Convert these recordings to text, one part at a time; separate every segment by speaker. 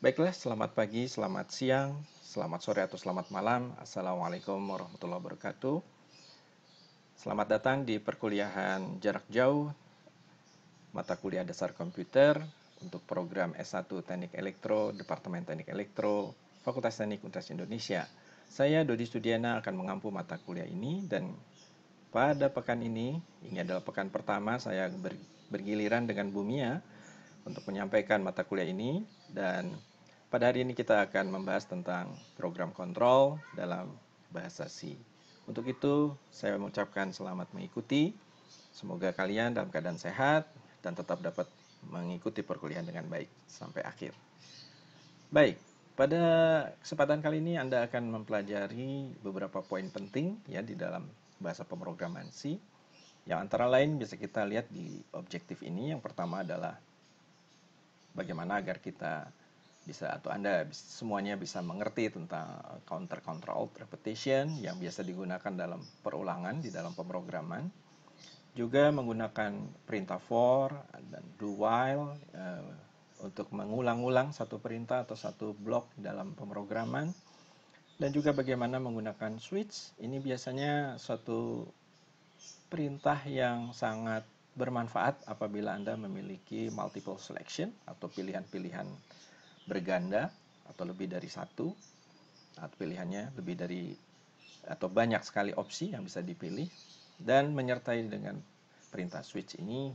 Speaker 1: Baiklah, selamat pagi, selamat siang, selamat sore atau selamat malam. Assalamualaikum warahmatullahi wabarakatuh. Selamat datang di perkuliahan jarak jauh mata kuliah dasar komputer untuk program S1 Teknik Elektro, Departemen Teknik Elektro, Fakultas Teknik Universitas Indonesia. Saya Dodi Studiana akan mengampu mata kuliah ini dan pada pekan ini adalah pekan pertama saya bergiliran dengan Bumia untuk menyampaikan mata kuliah ini dan pada hari ini kita akan membahas tentang program kontrol dalam bahasa C. Untuk itu, saya mengucapkan selamat mengikuti. Semoga kalian dalam keadaan sehat dan tetap dapat mengikuti perkuliahan dengan baik sampai akhir. Baik, pada kesempatan kali ini Anda akan mempelajari beberapa poin penting ya di dalam bahasa pemrograman C. Yang antara lain bisa kita lihat di objektif ini. Yang pertama adalah bagaimana agar kita bisa atau Anda semuanya bisa mengerti tentang counter control repetition yang biasa digunakan dalam perulangan di dalam pemrograman. Juga menggunakan perintah for dan do while untuk mengulang-ulang satu perintah atau satu blok dalam pemrograman. Dan juga bagaimana menggunakan switch. Ini biasanya suatu perintah yang sangat bermanfaat apabila Anda memiliki multiple selection atau pilihan-pilihan berganda atau lebih dari satu, atau pilihannya lebih dari atau banyak sekali opsi yang bisa dipilih, dan menyertai dengan perintah switch ini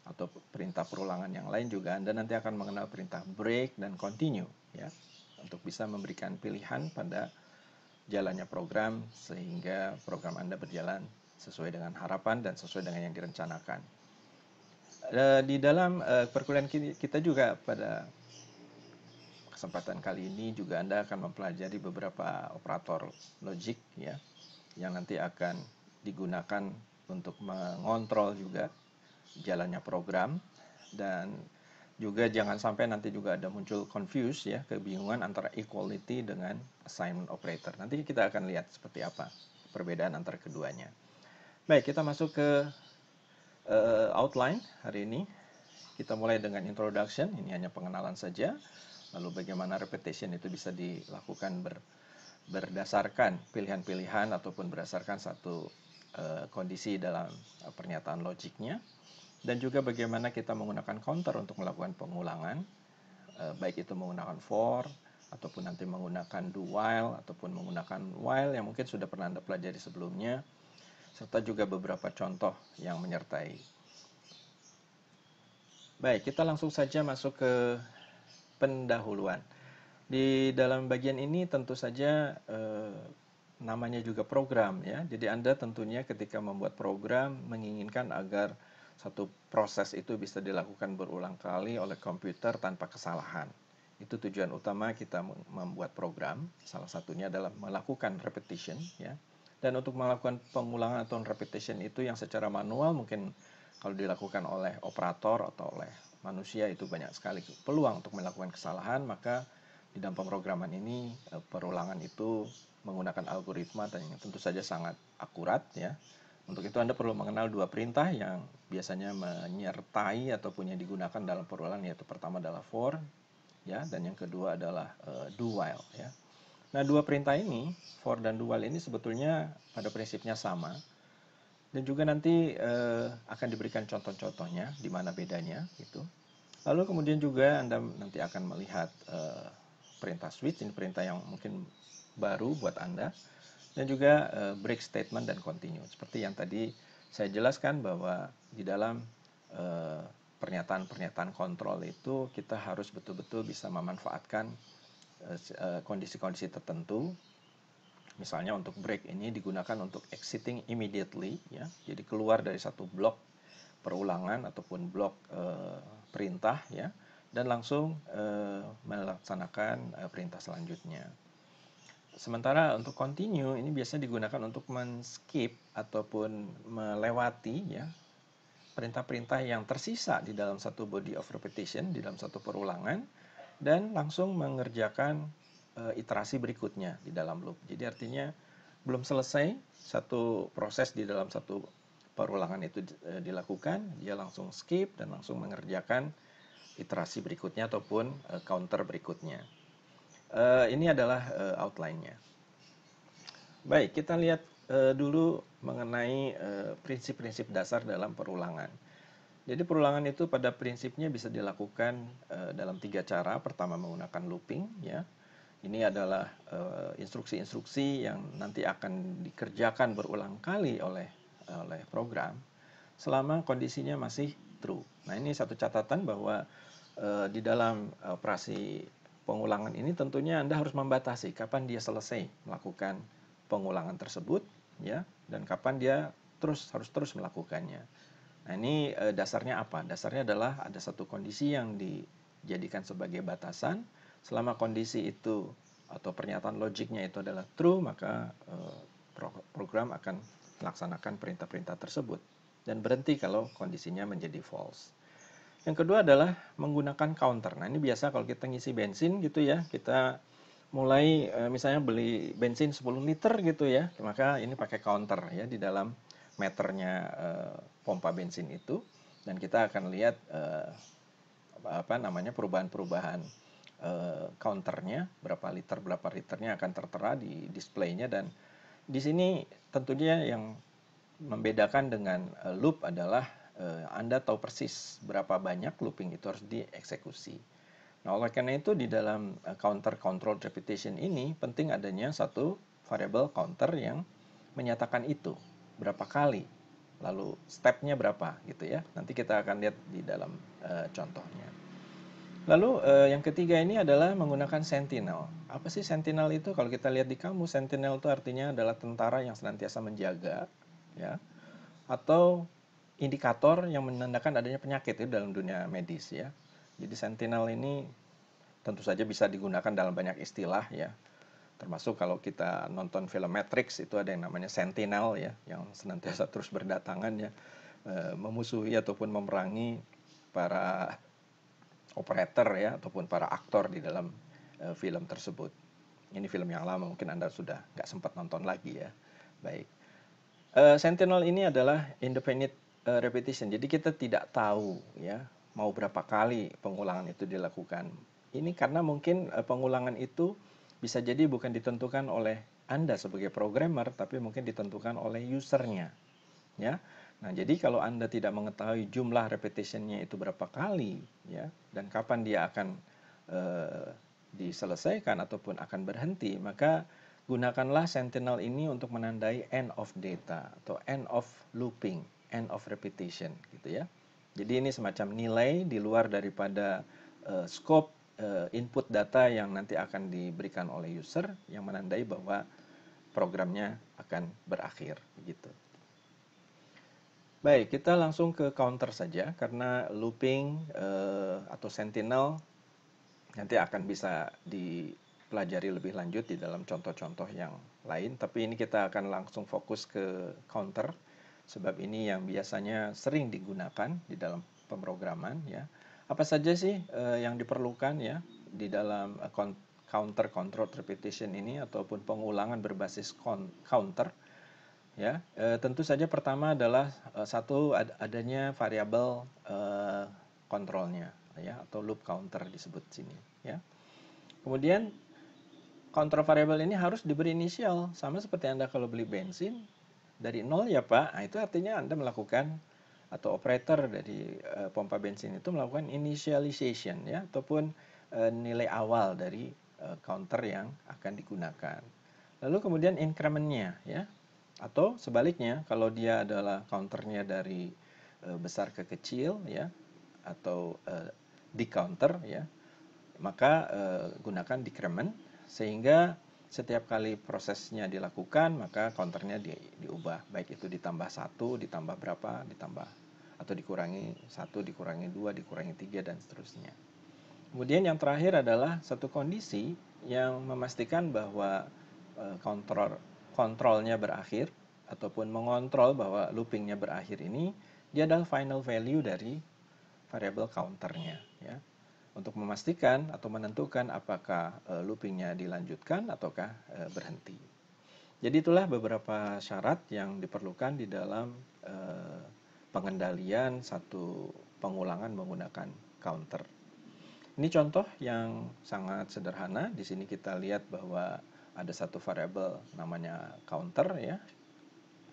Speaker 1: atau perintah perulangan yang lain juga Anda nanti akan mengenal perintah break dan continue ya untuk bisa memberikan pilihan pada jalannya program sehingga program Anda berjalan sesuai dengan harapan dan sesuai dengan yang direncanakan. Di dalam perkuliahan kita juga pada kesempatan kali ini juga Anda akan mempelajari beberapa operator logik ya yang nanti akan digunakan untuk mengontrol juga jalannya program, dan juga jangan sampai nanti juga ada muncul confuse ya, kebingungan antara equality dengan assignment operator. Nanti kita akan lihat seperti apa perbedaan antara keduanya. Baik, kita masuk ke outline hari ini. Kita mulai dengan introduction, ini hanya pengenalan saja. Lalu bagaimana repetition itu bisa dilakukan berdasarkan pilihan-pilihan ataupun berdasarkan satu kondisi dalam pernyataan logiknya. Dan juga bagaimana kita menggunakan counter untuk melakukan pengulangan, baik itu menggunakan for, ataupun nanti menggunakan do while, ataupun menggunakan while yang mungkin sudah pernah Anda pelajari sebelumnya, serta juga beberapa contoh yang menyertai. Baik, kita langsung saja masuk ke pendahuluan. Di dalam bagian ini tentu saja namanya juga program ya. Jadi Anda tentunya ketika membuat program menginginkan agar satu proses itu bisa dilakukan berulang kali oleh komputer tanpa kesalahan. Itu tujuan utama kita membuat program. Salah satunya adalah melakukan repetition ya. Dan untuk melakukan pengulangan atau repetition itu yang secara manual mungkin kalau dilakukan oleh operator atau oleh manusia itu banyak sekali peluang untuk melakukan kesalahan, maka di dalam pemrograman ini perulangan itu menggunakan algoritma dan yang tentu saja sangat akurat ya. Untuk itu Anda perlu mengenal dua perintah yang biasanya menyertai ataupun yang digunakan dalam perulangan, yaitu pertama adalah for ya, dan yang kedua adalah do while ya. Nah, dua perintah ini, for dan do while ini sebetulnya pada prinsipnya sama. Dan juga nanti akan diberikan contoh-contohnya di mana bedanya gitu. Lalu kemudian juga Anda nanti akan melihat perintah switch, ini perintah yang mungkin baru buat Anda, dan juga break statement dan continue. Seperti yang tadi saya jelaskan bahwa di dalam pernyataan-pernyataan kontrol itu kita harus betul-betul bisa memanfaatkan kondisi-kondisi tertentu. Misalnya untuk break ini digunakan untuk exiting immediately ya. Jadi keluar dari satu blok perulangan ataupun blok perintah ya, dan langsung melaksanakan perintah selanjutnya. Sementara untuk continue ini biasanya digunakan untuk men-skip ataupun melewati ya perintah-perintah yang tersisa di dalam satu body of repetition, di dalam satu perulangan, dan langsung mengerjakan iterasi berikutnya di dalam loop. Jadi artinya belum selesai satu proses di dalam satu perulangan itu dilakukan, dia langsung skip dan langsung mengerjakan iterasi berikutnya ataupun counter berikutnya. Ini adalah outline-nya. Baik, kita lihat dulu mengenai prinsip-prinsip dasar dalam perulangan. Jadi perulangan itu pada prinsipnya bisa dilakukan dalam 3 cara. Pertama menggunakan looping, ya. Ini adalah instruksi-instruksi yang nanti akan dikerjakan berulang kali oleh program selama kondisinya masih true. Nah, ini satu catatan bahwa di dalam operasi pengulangan ini tentunya Anda harus membatasi kapan dia selesai melakukan pengulangan tersebut, ya, dan kapan dia harus terus melakukannya. Nah, ini dasarnya apa? Dasarnya adalah ada satu kondisi yang dijadikan sebagai batasan. Selama kondisi itu atau pernyataan logiknya itu adalah true, maka program akan melaksanakan perintah-perintah tersebut dan berhenti kalau kondisinya menjadi false. Yang kedua adalah menggunakan counter. Nah, ini biasa kalau kita ngisi bensin gitu ya, kita mulai misalnya beli bensin 10 liter gitu ya, maka ini pakai counter ya di dalam meternya pompa bensin itu, dan kita akan lihat perubahan-perubahan counternya, berapa liternya akan tertera di displaynya. Dan di sini tentunya yang membedakan dengan loop adalah Anda tahu persis berapa banyak looping itu harus dieksekusi. Nah, oleh karena itu di dalam counter control repetition ini penting adanya satu variable counter yang menyatakan itu berapa kali, lalu stepnya berapa gitu ya. Nanti kita akan lihat di dalam contohnya. Lalu yang ketiga ini adalah menggunakan sentinel. Apa sih sentinel itu? Kalau kita lihat di kamus, sentinel itu artinya adalah tentara yang senantiasa menjaga, ya, atau indikator yang menandakan adanya penyakit itu dalam dunia medis ya. Jadi sentinel ini tentu saja bisa digunakan dalam banyak istilah ya. Termasuk kalau kita nonton film Matrix itu ada yang namanya sentinel ya, yang senantiasa terus berdatangan ya, memusuhi ataupun memerangi para operator ya ataupun para aktor di dalam film tersebut. Ini film yang lama, mungkin Anda sudah nggak sempat nonton lagi ya. Baik. Sentinel ini adalah indefinite repetition. Jadi kita tidak tahu ya mau berapa kali pengulangan itu dilakukan. Ini karena mungkin pengulangan itu bisa jadi bukan ditentukan oleh Anda sebagai programmer, tapi mungkin ditentukan oleh usernya. Ya. Nah, jadi kalau Anda tidak mengetahui jumlah repetitionnya itu berapa kali, ya, dan kapan dia akan diselesaikan ataupun akan berhenti, maka gunakanlah sentinel ini untuk menandai end of data atau end of looping, end of repetition, gitu ya. Jadi ini semacam nilai di luar daripada scope input data yang nanti akan diberikan oleh user yang menandai bahwa programnya akan berakhir, begitu. Baik, kita langsung ke counter saja karena looping atau sentinel nanti akan bisa dipelajari lebih lanjut di dalam contoh-contoh yang lain. Tapi ini kita akan langsung fokus ke counter sebab ini yang biasanya sering digunakan di dalam pemrograman ya. Apa saja sih yang diperlukan ya di dalam counter control repetition ini ataupun pengulangan berbasis counter? Ya, tentu saja pertama adalah adanya variabel kontrolnya, ya, atau loop counter disebut sini, ya. Kemudian counter variabel ini harus diberi inisial, sama seperti Anda kalau beli bensin dari 0 ya Pak. Nah, itu artinya Anda melakukan atau operator dari pompa bensin itu melakukan initialization ya, ataupun nilai awal dari counter yang akan digunakan. Lalu kemudian incrementnya ya. Atau sebaliknya, kalau dia adalah counternya dari besar ke kecil ya, atau decounter ya, maka gunakan decrement sehingga setiap kali prosesnya dilakukan maka counternya diubah, baik itu ditambah 1, ditambah berapa, ditambah atau dikurangi 1, dikurangi 2, dikurangi 3 dan seterusnya. Kemudian yang terakhir adalah satu kondisi yang memastikan bahwa kontrolnya berakhir ataupun mengontrol bahwa loopingnya berakhir ini, dia adalah final value dari variable counternya ya, untuk memastikan atau menentukan apakah loopingnya dilanjutkan ataukah berhenti. Jadi itulah beberapa syarat yang diperlukan di dalam pengendalian satu pengulangan menggunakan counter. Ini contoh yang sangat sederhana. Di sini kita lihat bahwa ada satu variabel namanya counter ya,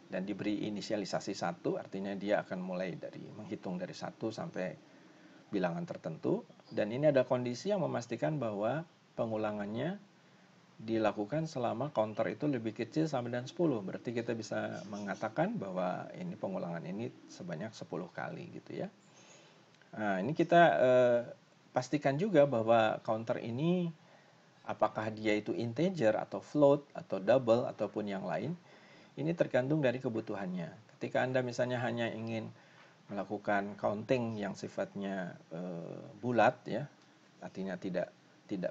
Speaker 1: dan diberi inisialisasi 1, artinya dia akan mulai dari menghitung dari 1 sampai bilangan tertentu. Dan ini ada kondisi yang memastikan bahwa pengulangannya dilakukan selama counter itu lebih kecil sama dengan 10. Berarti kita bisa mengatakan bahwa ini pengulangan ini sebanyak 10 kali gitu ya. Nah, ini kita pastikan juga bahwa counter ini apakah dia itu integer atau float atau double ataupun yang lain, ini tergantung dari kebutuhannya. Ketika Anda misalnya hanya ingin melakukan counting yang sifatnya bulat ya, artinya tidak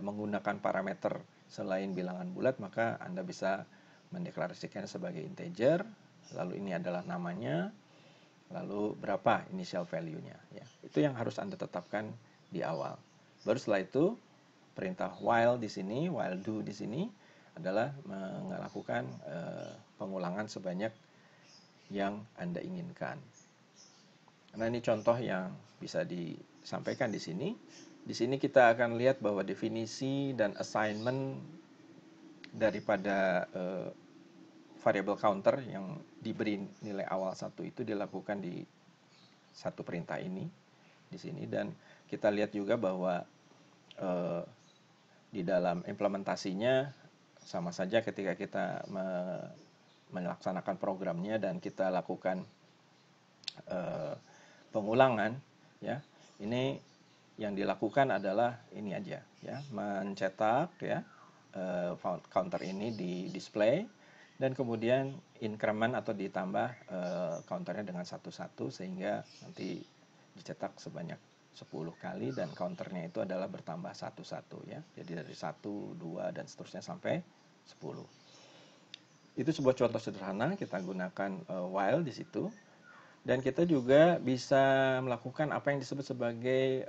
Speaker 1: menggunakan parameter selain bilangan bulat, maka Anda bisa mendeklarasikan sebagai integer, lalu ini adalah namanya, lalu berapa initial value-nya ya. Itu yang harus Anda tetapkan di awal. Baru setelah itu perintah while di sini, while do di sini adalah melakukan pengulangan sebanyak yang Anda inginkan. Nah, ini contoh yang bisa disampaikan di sini. Di sini kita akan lihat bahwa definisi dan assignment daripada variable counter yang diberi nilai awal 1 itu dilakukan di satu perintah ini di sini, dan kita lihat juga bahwa di dalam implementasinya sama saja ketika kita melaksanakan programnya dan kita lakukan pengulangan ya. Ini yang dilakukan adalah ini aja ya, mencetak ya counter ini di display, dan kemudian increment atau ditambah counternya dengan satu-satu sehingga nanti dicetak sebanyak 10 kali, dan counternya itu adalah bertambah satu-satu ya. Jadi dari 1, 2 dan seterusnya sampai 10. Itu sebuah contoh sederhana, kita gunakan while di situ. Dan kita juga bisa melakukan apa yang disebut sebagai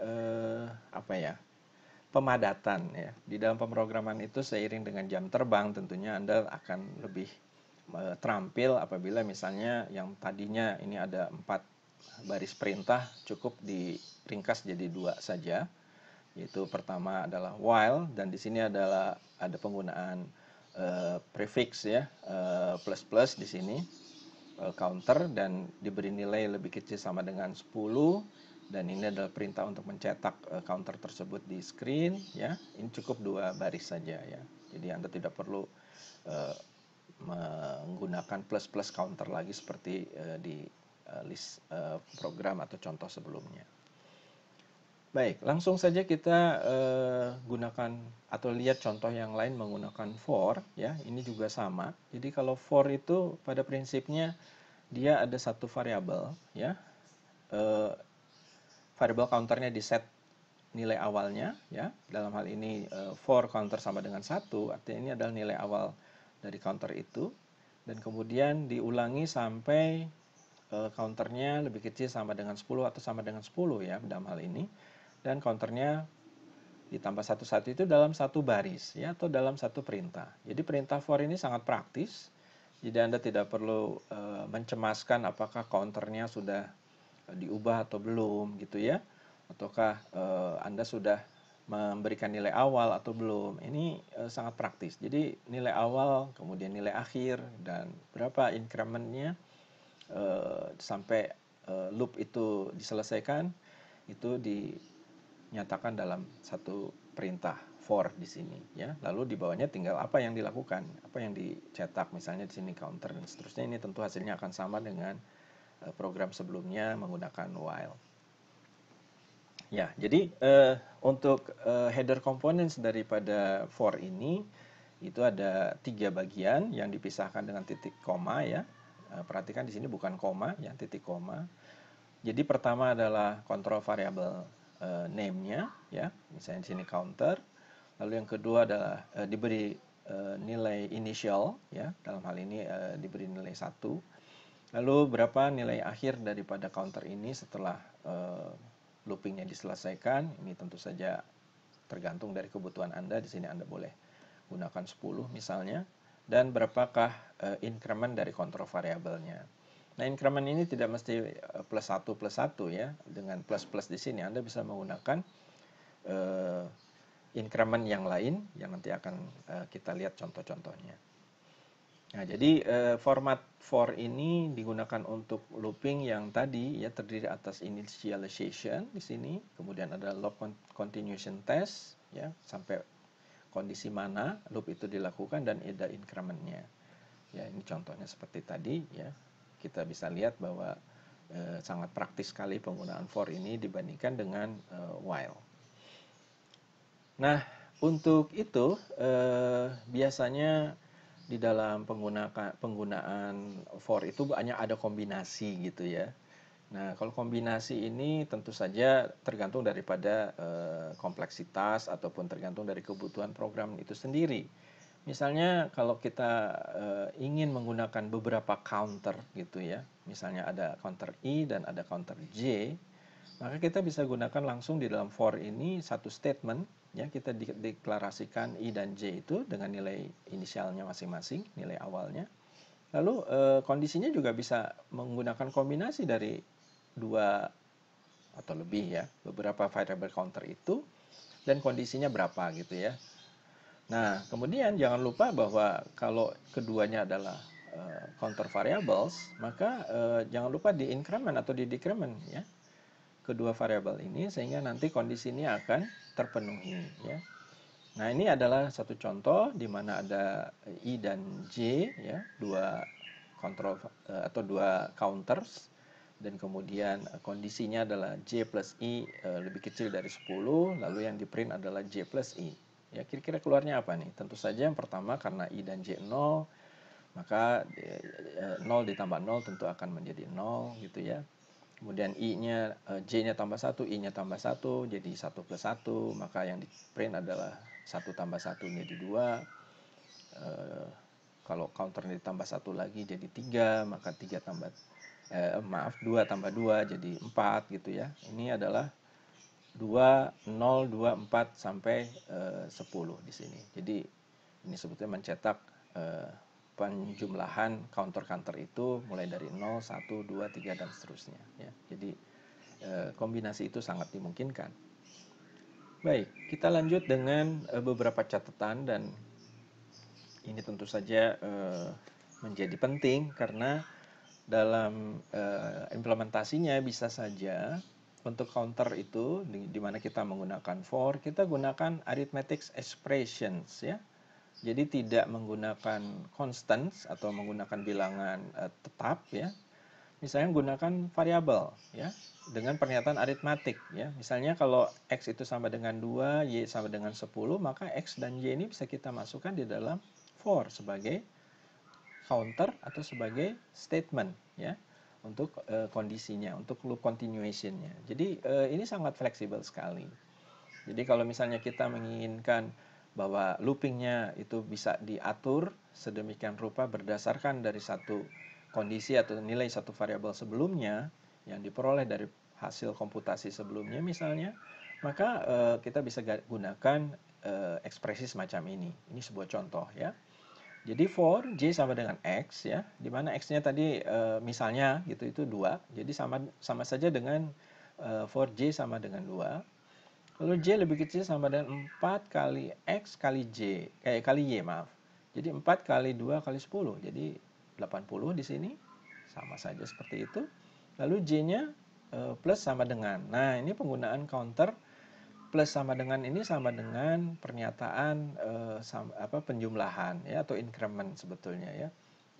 Speaker 1: pemadatan ya. Di dalam pemrograman itu seiring dengan jam terbang tentunya Anda akan lebih terampil apabila misalnya yang tadinya ini ada 4 baris perintah cukup diringkas jadi 2 saja. Yaitu pertama adalah while, dan di sini adalah ada penggunaan prefix ya, plus plus di sini. Counter dan diberi nilai lebih kecil sama dengan 10, dan ini adalah perintah untuk mencetak counter tersebut di screen ya. Ini cukup 2 baris saja ya. Jadi Anda tidak perlu menggunakan plus plus counter lagi seperti di list program atau contoh sebelumnya. Baik, langsung saja kita gunakan atau lihat contoh yang lain menggunakan for ya. Ini juga sama. Jadi kalau for itu pada prinsipnya dia ada satu variabel ya. Variabel counternya di set nilai awalnya ya. Dalam hal ini for counter sama dengan 1, artinya ini adalah nilai awal dari counter itu, dan kemudian diulangi sampai counternya lebih kecil sama dengan 10 atau sama dengan 10 ya dalam hal ini. Dan counternya ditambah satu-satu itu dalam satu baris ya, atau dalam satu perintah. Jadi perintah for ini sangat praktis. Jadi Anda tidak perlu mencemaskan apakah counternya sudah diubah atau belum gitu ya, ataukah Anda sudah memberikan nilai awal atau belum. Ini sangat praktis. Jadi nilai awal, kemudian nilai akhir, dan berapa incrementnya sampai loop itu diselesaikan, itu dinyatakan dalam satu perintah for di sini ya. Lalu di bawahnya tinggal apa yang dilakukan, apa yang dicetak, misalnya di sini counter dan seterusnya. Ini tentu hasilnya akan sama dengan program sebelumnya menggunakan while. Ya, jadi untuk header components daripada for ini itu ada 3 bagian yang dipisahkan dengan titik koma ya. Perhatikan di sini bukan koma ya, titik koma. Jadi pertama adalah kontrol variabel name-nya ya, misalnya di sini counter. Lalu yang kedua adalah diberi nilai initial ya, dalam hal ini diberi nilai 1. Lalu berapa nilai akhir daripada counter ini setelah loopingnya diselesaikan. Ini tentu saja tergantung dari kebutuhan Anda. Di sini Anda boleh gunakan 10 misalnya. Dan berapakah increment dari kontrol variabelnya. Nah, increment ini tidak mesti plus 1 ya. Dengan plus plus di sini Anda bisa menggunakan uh, increment yang lain yang nanti akan kita lihat contoh-contohnya. Nah, jadi format for ini digunakan untuk looping yang tadi ya terdiri atas initialization di sini, kemudian ada loop continuation test ya sampai kondisi mana loop itu dilakukan dan ada incrementnya. Ya, ini contohnya seperti tadi ya. Kita bisa lihat bahwa sangat praktis sekali penggunaan for ini dibandingkan dengan while. Nah, untuk itu biasanya di dalam penggunaan for itu banyak ada kombinasi gitu ya. Nah, kalau kombinasi ini tentu saja tergantung daripada kompleksitas ataupun tergantung dari kebutuhan program itu sendiri. Misalnya kalau kita ingin menggunakan beberapa counter gitu ya, misalnya ada counter I dan ada counter J, maka kita bisa gunakan langsung di dalam for ini satu statement ya, kita deklarasikan I dan J itu dengan nilai inisialnya masing-masing, nilai awalnya. Lalu kondisinya juga bisa menggunakan kombinasi dari dua atau lebih ya, beberapa variable counter itu dan kondisinya berapa gitu ya. Nah, kemudian jangan lupa bahwa kalau keduanya adalah counter variables, maka jangan lupa di increment atau di decrement ya kedua variabel ini sehingga nanti kondisi ini akan terpenuhi ya. Nah, ini adalah satu contoh di mana ada I dan J ya, dua kontrol atau dua counters dan kemudian kondisinya adalah J plus I lebih kecil dari 10, lalu yang di print adalah J plus I. Ya, kira-kira keluarnya apa nih? Tentu saja yang pertama karena I dan J 0, maka 0 ditambah 0 tentu akan menjadi 0 gitu ya. Kemudian I-nya, J-nya tambah 1, I-nya tambah 1, jadi 1 plus 1. Maka yang di print adalah 1 tambah 1 jadi 2. Kalau counternya ditambah 1 lagi jadi 3, maka 2 tambah 2 jadi 4 gitu ya. Ini adalah 2, 0, 2, 4 sampai 10 di sini. Jadi ini sebetulnya mencetak penjumlahan counter-counter itu mulai dari 0, 1, 2, 3 dan seterusnya ya. Jadi kombinasi itu sangat dimungkinkan. Baik, kita lanjut dengan beberapa catatan dan ini tentu saja menjadi penting karena dalam implementasinya bisa saja untuk counter itu di mana kita menggunakan for, kita gunakan arithmetic expressions ya. Jadi tidak menggunakan constants atau menggunakan bilangan tetap ya. Misalnya menggunakan variabel ya dengan pernyataan aritmatik ya. Misalnya kalau X itu sama dengan 2, Y sama dengan 10, maka X dan Y ini bisa kita masukkan di dalam for sebagai counter atau sebagai statement ya untuk kondisinya, untuk loop continuation-nya. Jadi ini sangat fleksibel sekali. Jadi kalau misalnya kita menginginkan bahwa loopingnya itu bisa diatur sedemikian rupa berdasarkan dari satu kondisi atau nilai satu variabel sebelumnya yang diperoleh dari hasil komputasi sebelumnya misalnya, maka kita bisa gunakan ekspresi semacam ini. Ini sebuah contoh ya. Jadi for J sama dengan X ya, di mana X-nya tadi misalnya gitu itu 2. Jadi sama saja dengan for J sama dengan 2. Lalu J lebih kecil sama dengan 4 kali X kali kali Y, maaf. Jadi 4 kali 2 kali 10. Jadi 80 di sini. Sama saja seperti itu. Lalu J-nya plus sama dengan. Nah, ini penggunaan counter plus sama dengan ini sama dengan pernyataan penjumlahan ya atau increment sebetulnya ya.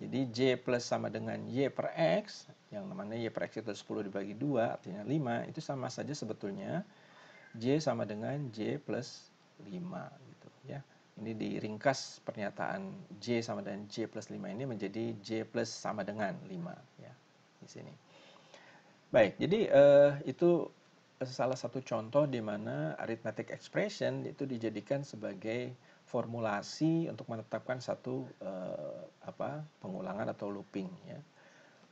Speaker 1: Jadi J plus sama dengan Y per X, yang namanya Y per X itu 10 dibagi 2 artinya 5, itu sama saja sebetulnya J sama dengan J plus 5 gitu ya. Ini diringkas pernyataan J sama dengan J plus 5 ini menjadi J plus sama dengan 5 ya di sini. Baik, jadi itu salah satu contoh di mana arithmetic expression itu dijadikan sebagai formulasi untuk menetapkan satu pengulangan atau looping ya.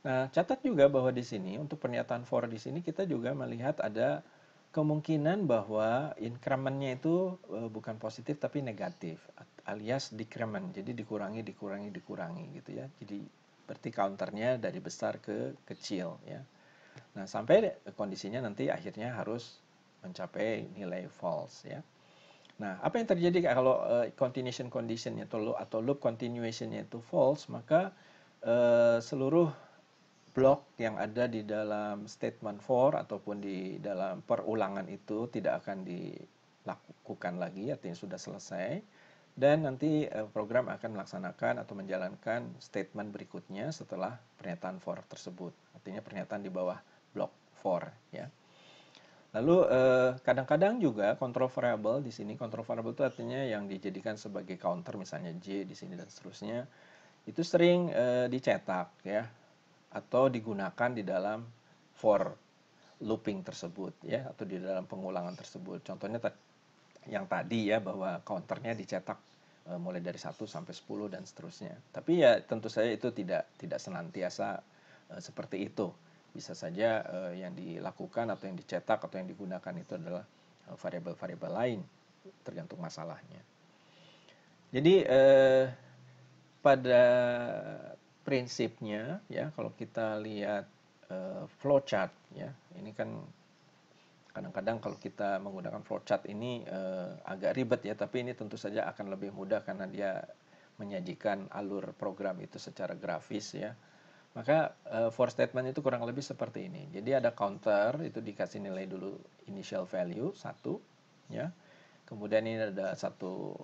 Speaker 1: Nah, catat juga bahwa di sini untuk pernyataan for di sini kita juga melihat ada kemungkinan bahwa incrementnya itu bukan positif tapi negatif alias decrement. Jadi dikurangi gitu ya. Jadi berarti counternya dari besar ke kecil ya. Nah, sampai kondisinya nanti akhirnya harus mencapai nilai false ya. Nah, apa yang terjadi kalau continuation conditionnya atau loop continuationnya itu false, maka seluruh blok yang ada di dalam statement for ataupun di dalam perulangan itu tidak akan dilakukan lagi, artinya sudah selesai. Dan nanti program akan melaksanakan atau menjalankan statement berikutnya setelah pernyataan for tersebut. Artinya pernyataan di bawah blok for ya. Lalu kadang-kadang juga control variable di sini, control variable itu artinya yang dijadikan sebagai counter, misalnya J di sini dan seterusnya, itu sering dicetak ya atau digunakan di dalam for looping tersebut ya, atau di dalam pengulangan tersebut. Contohnya yang tadi ya, bahwa counternya dicetak mulai dari 1 sampai 10 dan seterusnya. Tapi ya tentu saja itu tidak senantiasa seperti itu. Bisa saja yang dilakukan atau yang dicetak atau yang digunakan itu adalah variabel-variabel lain, tergantung masalahnya. Jadi pada prinsipnya ya, kalau kita lihat flowchart ya, ini kan kadang-kadang kalau kita menggunakan flowchart ini agak ribet ya, tapi ini tentu saja akan lebih mudah karena dia menyajikan alur program itu secara grafis ya. Maka for statement itu kurang lebih seperti ini. Jadi ada counter, itu dikasih nilai dulu initial value 1 ya. Kemudian ini ada satu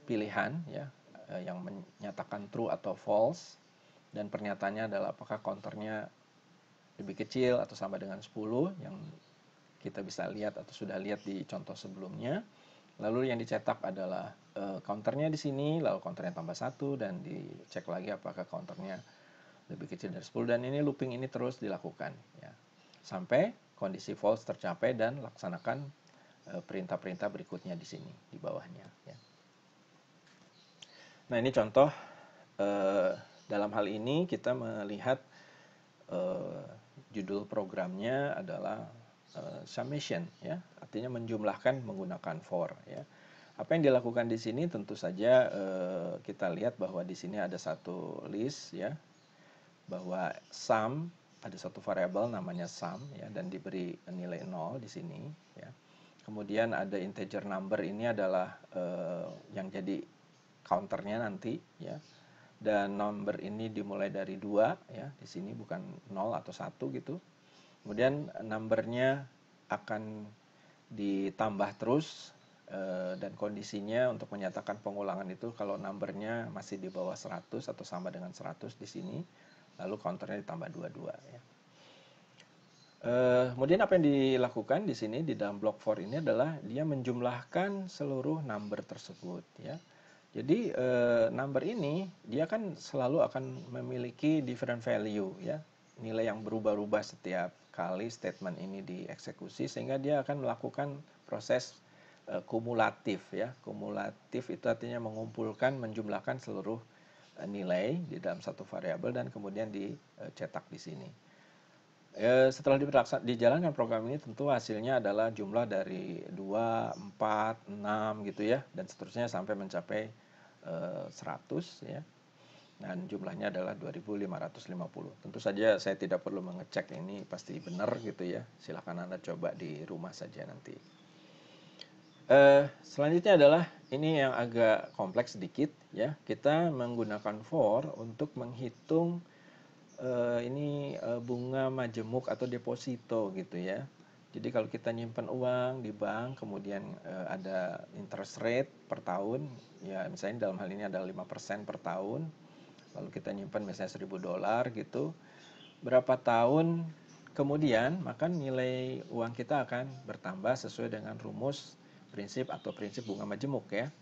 Speaker 1: pilihan ya yang menyatakan true atau false, dan pernyataannya adalah apakah counternya lebih kecil atau sama dengan 10 yang kita bisa lihat atau sudah lihat di contoh sebelumnya. Lalu yang dicetak adalah counternya di sini, lalu counternya tambah 1, dan dicek lagi apakah counternya lebih kecil dari 10, dan ini looping ini terus dilakukan ya, sampai kondisi false tercapai dan laksanakan perintah-perintah berikutnya di sini di bawahnya ya. Nah, ini contoh dalam hal ini kita melihat judul programnya adalah summation ya, artinya menjumlahkan menggunakan for ya. Apa yang dilakukan di sini tentu saja kita lihat bahwa di sini ada satu list ya, bahwa sum, ada satu variabel namanya sum ya, dan diberi nilai 0 di sini ya. Kemudian ada integer number, ini adalah yang jadi counternya nanti ya. Dan number ini dimulai dari 2 ya, di sini bukan 0 atau 1 gitu. Kemudian numbernya akan ditambah terus, dan kondisinya untuk menyatakan pengulangan itu kalau numbernya masih di bawah 100 atau sama dengan 100 di sini, lalu counternya ditambah 22 ya. Kemudian apa yang dilakukan di sini di dalam block for ini adalah dia menjumlahkan seluruh number tersebut ya. Jadi number ini dia kan selalu akan memiliki different value ya, nilai yang berubah-ubah setiap kali statement ini dieksekusi, sehingga dia akan melakukan proses kumulatif ya. Kumulatif itu artinya mengumpulkan, menjumlahkan seluruh nilai di dalam satu variabel dan kemudian dicetak di sini. Setelah dijalankan program ini, tentu hasilnya adalah jumlah dari 2, 4, 6 gitu ya, dan seterusnya sampai mencapai 100 ya. Dan jumlahnya adalah 2550. Tentu saja saya tidak perlu mengecek ini pasti benar gitu ya. Silakan Anda coba di rumah saja nanti. Selanjutnya adalah ini yang agak kompleks sedikit ya. Kita menggunakan for untuk menghitung ini bunga majemuk atau deposito gitu ya. Jadi kalau kita nyimpan uang di bank, kemudian ada interest rate per tahun, ya misalnya dalam hal ini adalah 5% per tahun, lalu kita nyimpan misalnya $1.000 gitu, berapa tahun kemudian maka nilai uang kita akan bertambah sesuai dengan rumus prinsip atau prinsip bunga majemuk ya.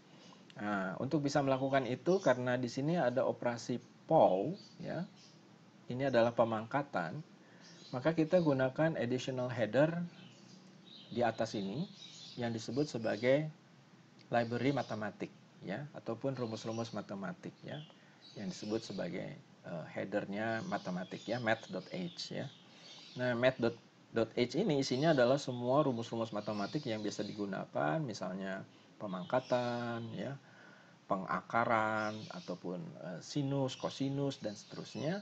Speaker 1: Nah, untuk bisa melakukan itu, karena di sini ada operasi POW ya, ini adalah pemangkatan, maka kita gunakan additional header di atas ini yang disebut sebagai library matematik ya, ataupun rumus-rumus matematik ya, yang disebut sebagai headernya matematik ya, math.h ya. Nah, math.h ini isinya adalah semua rumus-rumus matematik yang biasa digunakan, misalnya pemangkatan ya, pengakaran, ataupun sinus, kosinus, dan seterusnya.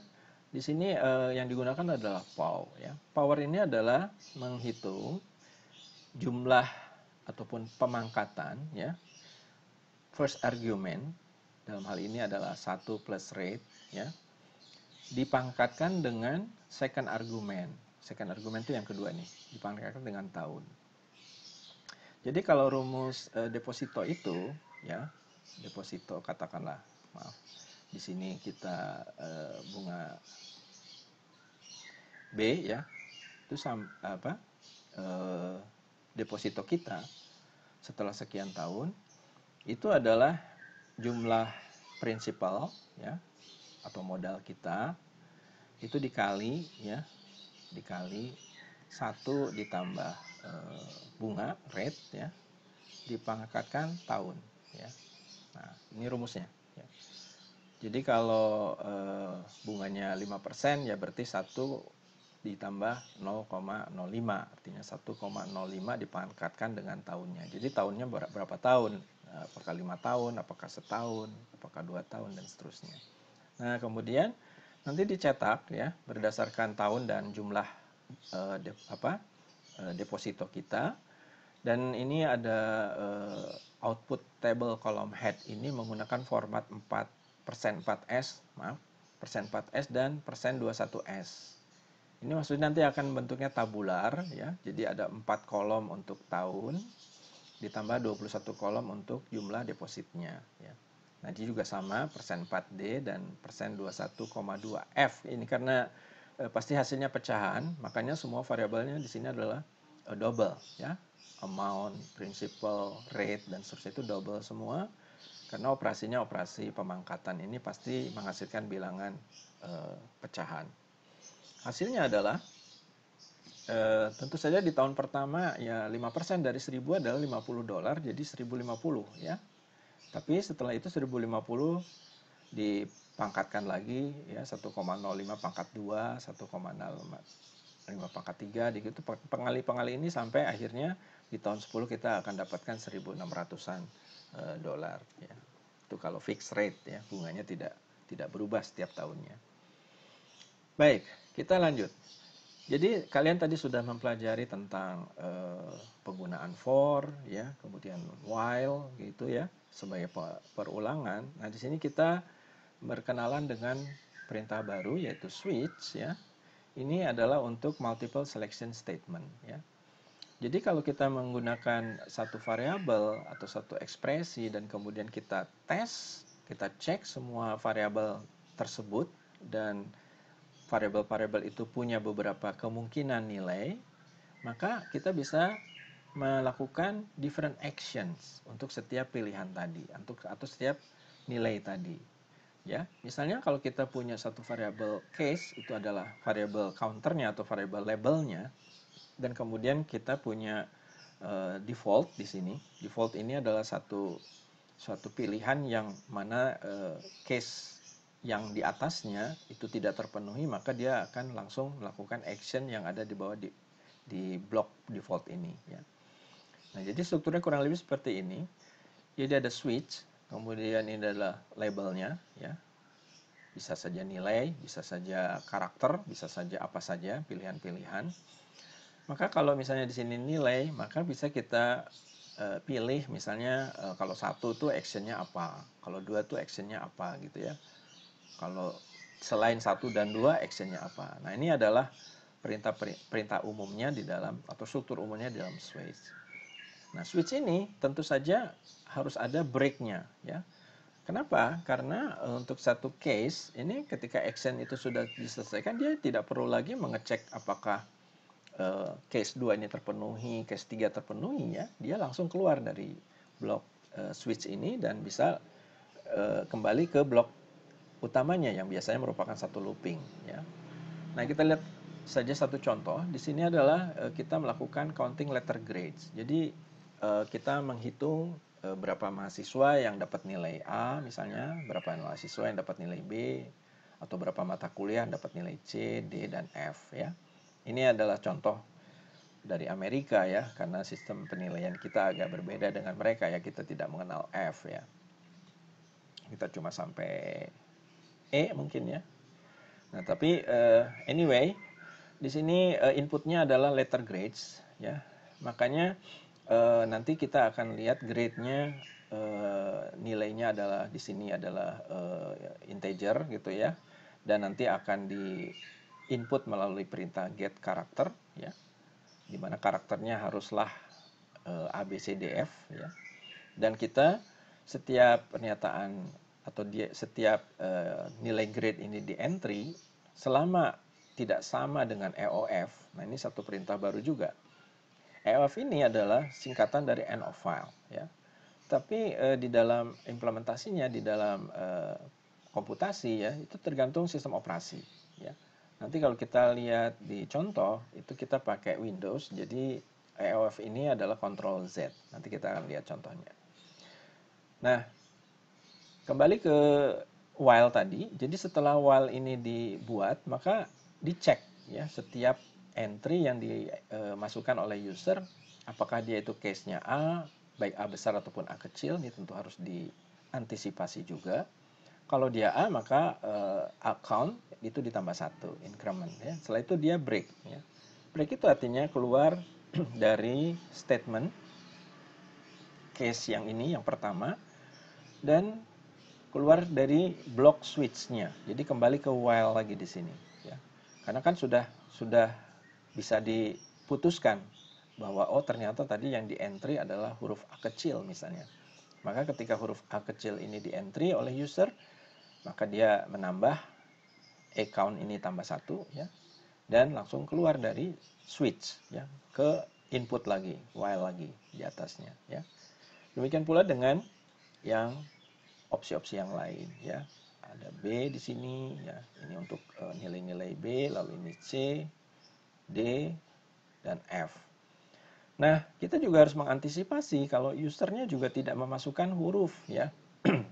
Speaker 1: Di sini yang digunakan adalah power ya. Power ini adalah menghitung jumlah ataupun pemangkatan, ya, first argument dalam hal ini adalah 1 plus rate, ya, dipangkatkan dengan second argument. Second argument itu yang kedua nih, dipangkatkan dengan tahun. Jadi kalau rumus deposito itu, ya, deposito katakanlah, maaf, di sini kita bunga B, ya, itu deposito kita setelah sekian tahun itu adalah jumlah prinsipal, ya, atau modal kita itu dikali, ya, dikali 1 ditambah bunga rate, ya, dipangkatkan tahun, ya. Nah, ini rumusnya, ya. Jadi kalau bunganya 5%, ya berarti 1 ditambah 0,05, artinya 1,05 dipangkatkan dengan tahunnya. Jadi tahunnya berapa tahun? Apakah 5 tahun, apakah setahun, apakah 2 tahun, dan seterusnya. Nah, kemudian nanti dicetak, ya, berdasarkan tahun dan jumlah deposito kita. Dan ini ada output table column head ini menggunakan format 4%4S, maaf, persen 4S dan persen 21S. Ini maksudnya nanti akan bentuknya tabular, ya. Jadi ada 4 kolom untuk tahun ditambah 21 kolom untuk jumlah depositnya, ya. Nah, ini juga sama persen 4D dan persen 21,2F. Ini karena pasti hasilnya pecahan, makanya semua variabelnya di sini adalah double, ya. Amount, principal, rate, dan seterusnya itu double semua. Karena operasinya operasi pemangkatan, ini pasti menghasilkan bilangan pecahan. Hasilnya adalah tentu saja di tahun pertama, ya, 5% dari 1000 adalah $50, jadi 1050, ya. Tapi setelah itu 1050 dipangkatkan lagi, ya, 1,05 pangkat 2, 1,05 pangkat 3, gitu pengali-pengali ini sampai akhirnya di tahun 10 kita akan dapatkan 1600-an dolar, ya. Itu kalau fixed rate, ya, bunganya tidak berubah setiap tahunnya. Baik, kita lanjut. Jadi kalian tadi sudah mempelajari tentang penggunaan for, ya, kemudian while, gitu, ya, sebagai perulangan. Nah, di sini kita berkenalan dengan perintah baru yaitu switch, ya. Ini adalah untuk multiple selection statement, ya. Jadi kalau kita menggunakan satu variabel atau satu ekspresi dan kemudian kita tes, kita cek semua variabel tersebut dan variabel-variabel itu punya beberapa kemungkinan nilai, maka kita bisa melakukan different actions untuk setiap pilihan tadi, atau setiap nilai tadi. Ya, misalnya kalau kita punya satu variabel case, itu adalah variabel counternya atau variabel labelnya, dan kemudian kita punya default di sini. Default ini adalah suatu pilihan yang mana case yang di atasnya itu tidak terpenuhi, maka dia akan langsung melakukan action yang ada di bawah di blok default ini, ya. Nah, jadi strukturnya kurang lebih seperti ini. Jadi ada switch, kemudian ini adalah labelnya, ya. Bisa saja nilai, bisa saja karakter, bisa saja apa saja pilihan-pilihan. Maka kalau misalnya di sini nilai, maka bisa kita pilih misalnya kalau 1 tuh actionnya apa, kalau 2 tuh actionnya apa, gitu, ya. Kalau selain 1 dan 2 actionnya apa. Nah, ini adalah perintah umumnya di dalam, atau struktur umumnya di dalam switch. Nah, switch ini tentu saja harus ada breaknya, ya. Kenapa? Karena untuk satu case ini ketika action itu sudah diselesaikan, dia tidak perlu lagi mengecek apakah case 2 ini terpenuhi, case 3 terpenuhi, ya. Dia langsung keluar dari blok switch ini dan bisa kembali ke blok utamanya yang biasanya merupakan satu looping, ya. Nah, kita lihat saja satu contoh. Di sini adalah kita melakukan counting letter grades. Jadi kita menghitung berapa mahasiswa yang dapat nilai A misalnya, berapa mahasiswa yang dapat nilai B, atau berapa mata kuliah yang dapat nilai C, D, dan F, ya. Ini adalah contoh dari Amerika, ya, karena sistem penilaian kita agak berbeda dengan mereka, ya. Kita tidak mengenal F, ya. Kita cuma sampai E mungkin, ya. Nah, tapi anyway, di sini inputnya adalah letter grades, ya. Makanya nanti kita akan lihat grade-nya, nilainya adalah di sini adalah integer gitu ya, dan nanti akan di input melalui perintah get karakter ya, di mana karakternya haruslah A B C D F ya. Dan kita setiap pernyataan atau setiap nilai grade ini di entry selama tidak sama dengan EOF. Nah, ini satu perintah baru juga. EOF ini adalah singkatan dari end of file ya. Tapi di dalam implementasinya, di dalam komputasi ya, itu tergantung sistem operasi ya. Nanti kalau kita lihat di contoh, itu kita pakai Windows, jadi EOF ini adalah Ctrl Z. Nanti kita akan lihat contohnya. Nah, kembali ke while tadi. Jadi setelah while ini dibuat, maka dicek ya setiap entry yang dimasukkan oleh user, apakah dia itu case-nya A, baik A besar ataupun A kecil, ini tentu harus diantisipasi juga. Kalau dia A, maka account itu ditambah 1, increment ya. Setelah itu dia break ya. Break itu artinya keluar dari statement case yang ini, yang pertama, dan keluar dari block switch-nya. Jadi kembali ke while lagi di sini ya. Karena kan sudah bisa diputuskan bahwa oh ternyata tadi yang di entry adalah huruf A kecil misalnya. Maka ketika huruf A kecil ini di entry oleh user, maka dia menambah account ini tambah 1 ya. Dan langsung keluar dari switch ya ke input lagi, while lagi di atasnya ya. Demikian pula dengan yang opsi-opsi yang lain ya. Ada B di sini ya. Ini untuk nilai-nilai B, lalu ini C, D, dan F. Nah, kita juga harus mengantisipasi kalau usernya juga tidak memasukkan huruf ya.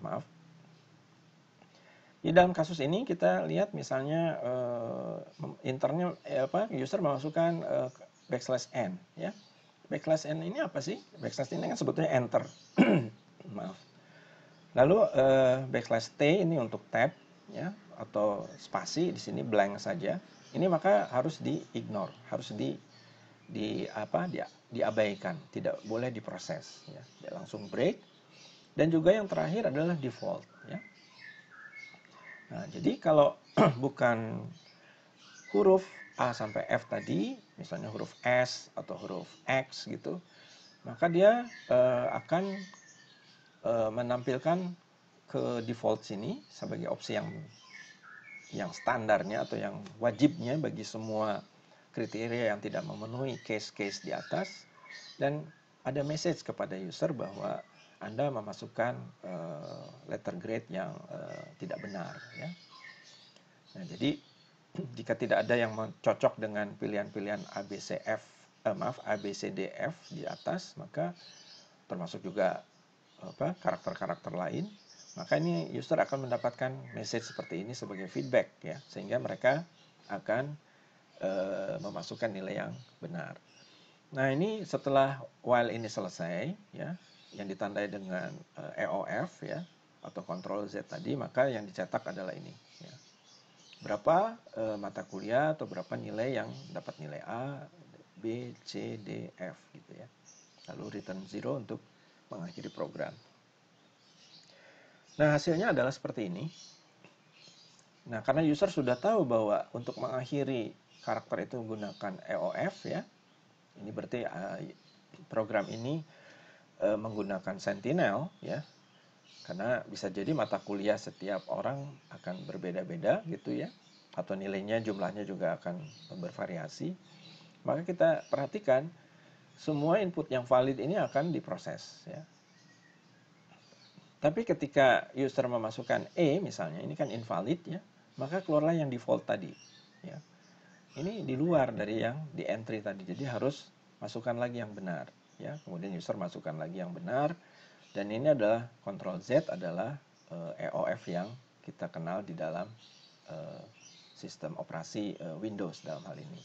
Speaker 1: Maaf. Di dalam kasus ini kita lihat misalnya user memasukkan \n ya. \n ini apa sih? Backslash ini kan sebetulnya enter. Maaf. Lalu \t ini untuk tab ya, atau spasi, di sini blank saja. Ini maka harus di-ignore, harus diabaikan, tidak boleh diproses ya. Dia langsung break. Dan juga yang terakhir adalah default ya. Nah, jadi kalau bukan huruf A sampai F tadi, misalnya huruf S atau huruf X gitu, maka dia akan menampilkan ke default sini sebagai opsi yang standarnya atau yang wajibnya bagi semua kriteria yang tidak memenuhi case-case di atas, dan ada message kepada user bahwa Anda memasukkan letter grade yang tidak benar ya. Nah, jadi jika tidak ada yang cocok dengan pilihan-pilihan ABCDF di atas, maka termasuk juga karakter-karakter lain, maka ini user akan mendapatkan message seperti ini sebagai feedback ya, sehingga mereka akan memasukkan nilai yang benar. Nah, ini setelah while ini selesai ya, yang ditandai dengan EOF ya atau Ctrl Z tadi, maka yang dicetak adalah ini ya. Berapa mata kuliah atau berapa nilai yang dapat nilai A, B, C, D, F gitu ya. Lalu return 0 untuk mengakhiri program. Nah, hasilnya adalah seperti ini. Nah, karena user sudah tahu bahwa untuk mengakhiri karakter itu menggunakan EOF ya. Ini berarti program ini menggunakan Sentinel ya. Karena bisa jadi mata kuliah setiap orang akan berbeda-beda gitu ya. Atau nilainya, jumlahnya juga akan bervariasi. Maka kita perhatikan semua input yang valid ini akan diproses ya. Tapi ketika user memasukkan E misalnya, ini kan invalid ya, maka keluarlah yang default tadi ya. Ini di luar dari yang di entry tadi, jadi harus masukkan lagi yang benar ya. Kemudian user masukkan lagi yang benar, dan ini adalah Ctrl Z adalah EOF yang kita kenal di dalam sistem operasi Windows dalam hal ini.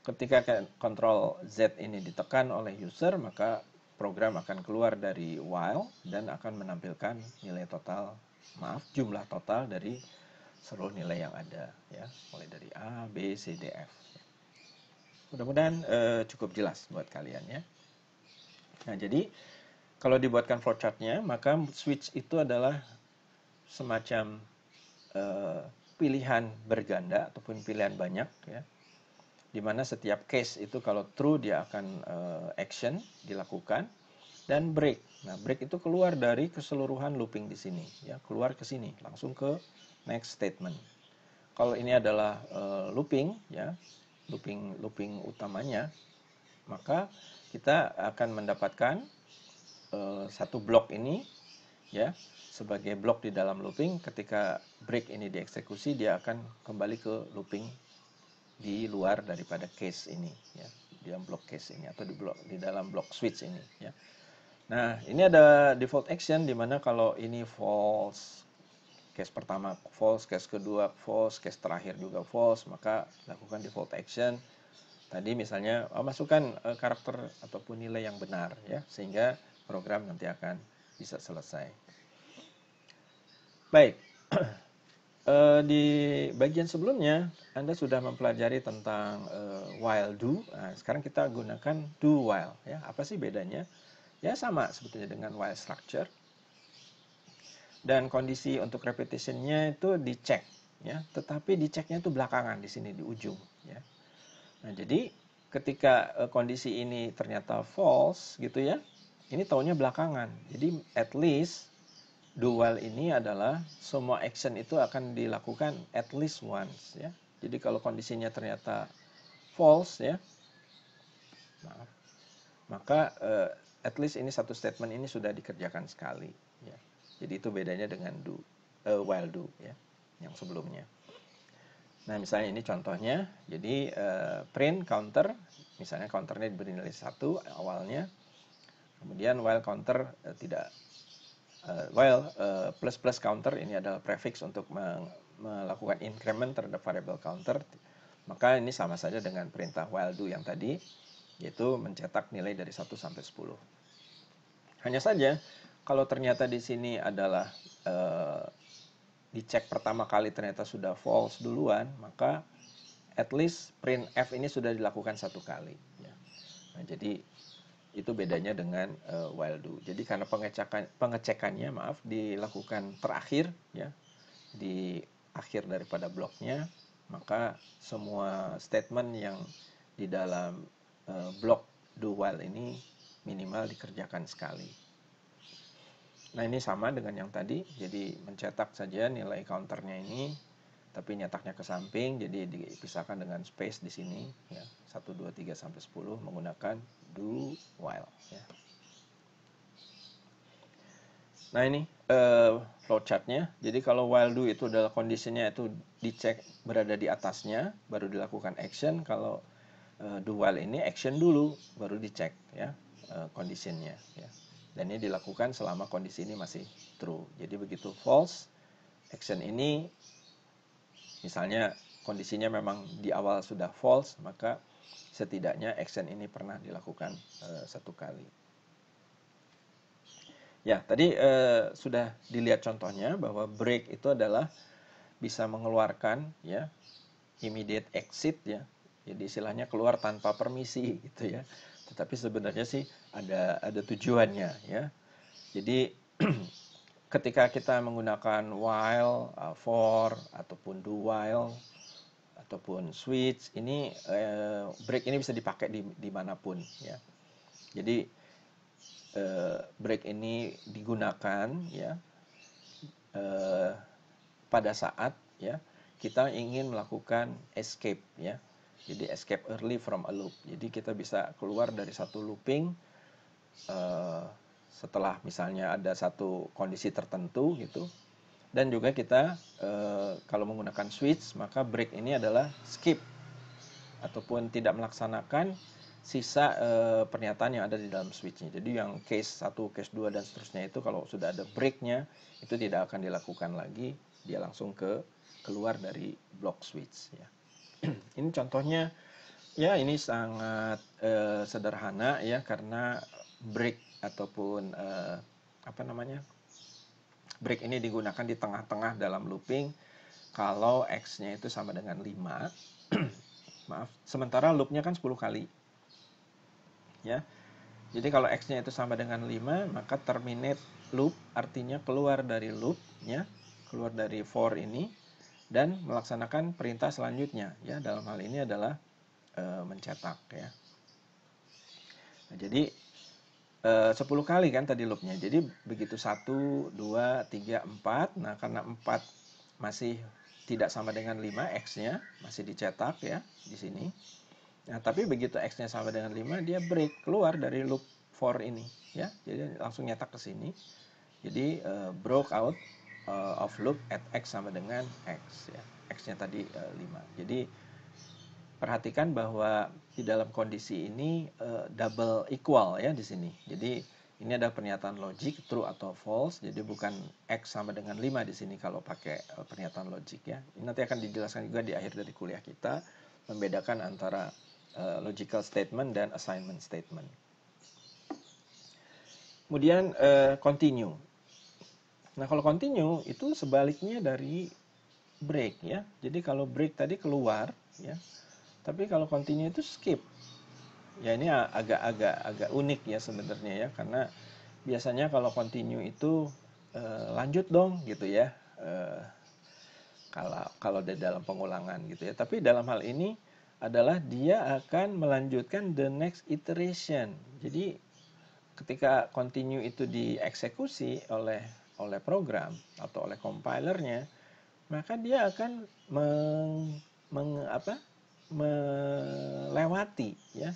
Speaker 1: Ketika Ctrl Z ini ditekan oleh user, maka program akan keluar dari while dan akan menampilkan nilai total, jumlah total dari seluruh nilai yang ada ya, mulai dari A, B, C, D, F. Mudah-mudahan cukup jelas buat kalian ya. Nah, jadi kalau dibuatkan flowchartnya, maka switch itu adalah semacam pilihan berganda ataupun pilihan banyak ya. Di mana setiap case itu kalau true dia akan action dilakukan dan break. Nah, break itu keluar dari keseluruhan looping di sini ya, keluar ke sini langsung ke next statement. Kalau ini adalah looping ya, looping utamanya, maka kita akan mendapatkan satu blok ini ya sebagai blok di dalam looping. Ketika break ini dieksekusi, dia akan kembali ke looping di luar daripada case ini ya, di dalam blok case ini atau di dalam blok switch ini ya. Nah, ini ada default action di mana kalau ini false, case pertama false, case kedua false, case terakhir juga false, maka lakukan default action. Tadi misalnya masukkan karakter ataupun nilai yang benar ya, sehingga program nanti akan bisa selesai. Baik. Di bagian sebelumnya Anda sudah mempelajari tentang while do. Nah, sekarang kita gunakan do while ya. Apa sih bedanya? Ya sama sebetulnya dengan while structure. Dan kondisi untuk repetitionnya itu dicek ya, tetapi diceknya itu belakangan di sini di ujung ya. Nah, jadi ketika kondisi ini ternyata false gitu ya, ini taunya belakangan. Jadi at least do while ini adalah semua action itu akan dilakukan at least once ya. Jadi kalau kondisinya ternyata false ya, maaf, maka at least ini satu statement ini sudah dikerjakan sekali ya. Jadi itu bedanya dengan do while do ya yang sebelumnya. Nah, misalnya ini contohnya. Jadi print counter, misalnya counternya diberi nilai 1 awalnya. Kemudian while counter tidak while plus plus counter ini adalah prefix untuk melakukan increment terhadap variable counter, maka ini sama saja dengan perintah while do yang tadi, yaitu mencetak nilai dari 1 sampai 10. Hanya saja kalau ternyata di sini adalah dicek pertama kali ternyata sudah false duluan, maka at least print f ini sudah dilakukan satu kali ya. Nah, jadi itu bedanya dengan while do. Jadi karena pengecekannya dilakukan terakhir ya, di akhir daripada bloknya, maka semua statement yang di dalam blok do while ini minimal dikerjakan sekali. Nah, ini sama dengan yang tadi, jadi mencetak saja nilai counternya ini, tapi nyetaknya ke samping, jadi dipisahkan dengan space di sini ya, 1 2 3 sampai 10 menggunakan do while ya. Nah, ini flowchartnya. Jadi kalau while do itu adalah kondisinya itu dicek berada di atasnya baru dilakukan action. Kalau do while ini action dulu baru dicek ya kondisinya ya. Dan ini dilakukan selama kondisi ini masih true. Jadi begitu false, action ini misalnya kondisinya memang di awal sudah false, maka setidaknya action ini pernah dilakukan satu kali. Ya, tadi sudah dilihat contohnya bahwa break itu adalah bisa mengeluarkan ya immediate exit ya. Jadi istilahnya keluar tanpa permisi gitu ya. Tetapi sebenarnya sih ada tujuannya ya. Jadi ketika kita menggunakan while, for ataupun do while ataupun switch, ini break ini bisa dipakai di manapun ya. Jadi break ini digunakan ya pada saat ya kita ingin melakukan escape ya. Jadi escape early from a loop. Jadi kita bisa keluar dari satu looping setelah misalnya ada satu kondisi tertentu gitu. Dan juga kita kalau menggunakan switch, maka break ini adalah skip ataupun tidak melaksanakan sisa pernyataan yang ada di dalam switchnya. Jadi yang case 1, case 2 dan seterusnya itu kalau sudah ada breaknya itu tidak akan dilakukan lagi, dia langsung keluar dari block switch ya. Ini contohnya ya, ini sangat sederhana ya, karena break ataupun break ini digunakan di tengah-tengah dalam looping kalau x-nya itu sama dengan 5. Maaf, sementara loopnya kan 10 kali. Ya. Jadi kalau X-nya itu sama dengan 5, maka terminate loop artinya keluar dari loop-nya, keluar dari for ini dan melaksanakan perintah selanjutnya. Ya, dalam hal ini adalah mencetak ya. Nah, jadi 10 kali kan tadi loopnya. Jadi begitu 1, 2, 3, 4. Nah, karena 4 masih tidak sama dengan 5, X-nya masih dicetak ya di sini. Nah, tapi begitu X-nya sama dengan 5, dia break, keluar dari loop for ini ya. Jadi langsung nyetak ke sini. Jadi broke out of loop at X sama dengan X ya. X-nya tadi 5. Jadi perhatikan bahwa di dalam kondisi ini double equal ya di sini. Jadi ini ada pernyataan logik true atau false. Jadi bukan X sama dengan 5 di sini kalau pakai pernyataan logik ya. Ini nanti akan dijelaskan juga di akhir dari kuliah kita, membedakan antara logical statement dan assignment statement. Kemudian continue. Nah, kalau continue itu sebaliknya dari break ya. Jadi kalau break tadi keluar ya. Tapi kalau continue itu skip. Ya ini agak unik ya sebenarnya ya, karena biasanya kalau continue itu lanjut dong gitu ya. Kalau di dalam pengulangan gitu ya. Tapi dalam hal ini adalah dia akan melanjutkan the next iteration. Jadi ketika continue itu dieksekusi oleh program atau oleh compilernya, maka dia akan melewati ya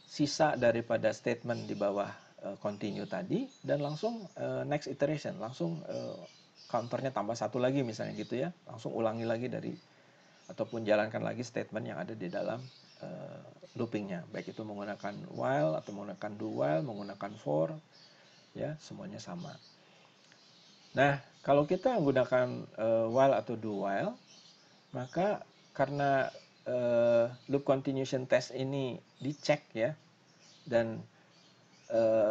Speaker 1: sisa daripada statement di bawah continue tadi dan langsung next iteration, langsung counternya tambah satu lagi misalnya gitu ya, langsung ulangi lagi dari ataupun jalankan lagi statement yang ada di dalam loopingnya, baik itu menggunakan while atau menggunakan do while, menggunakan for ya, semuanya sama. Nah, kalau kita menggunakan while atau do while, maka karena loop continuation test ini dicek ya, dan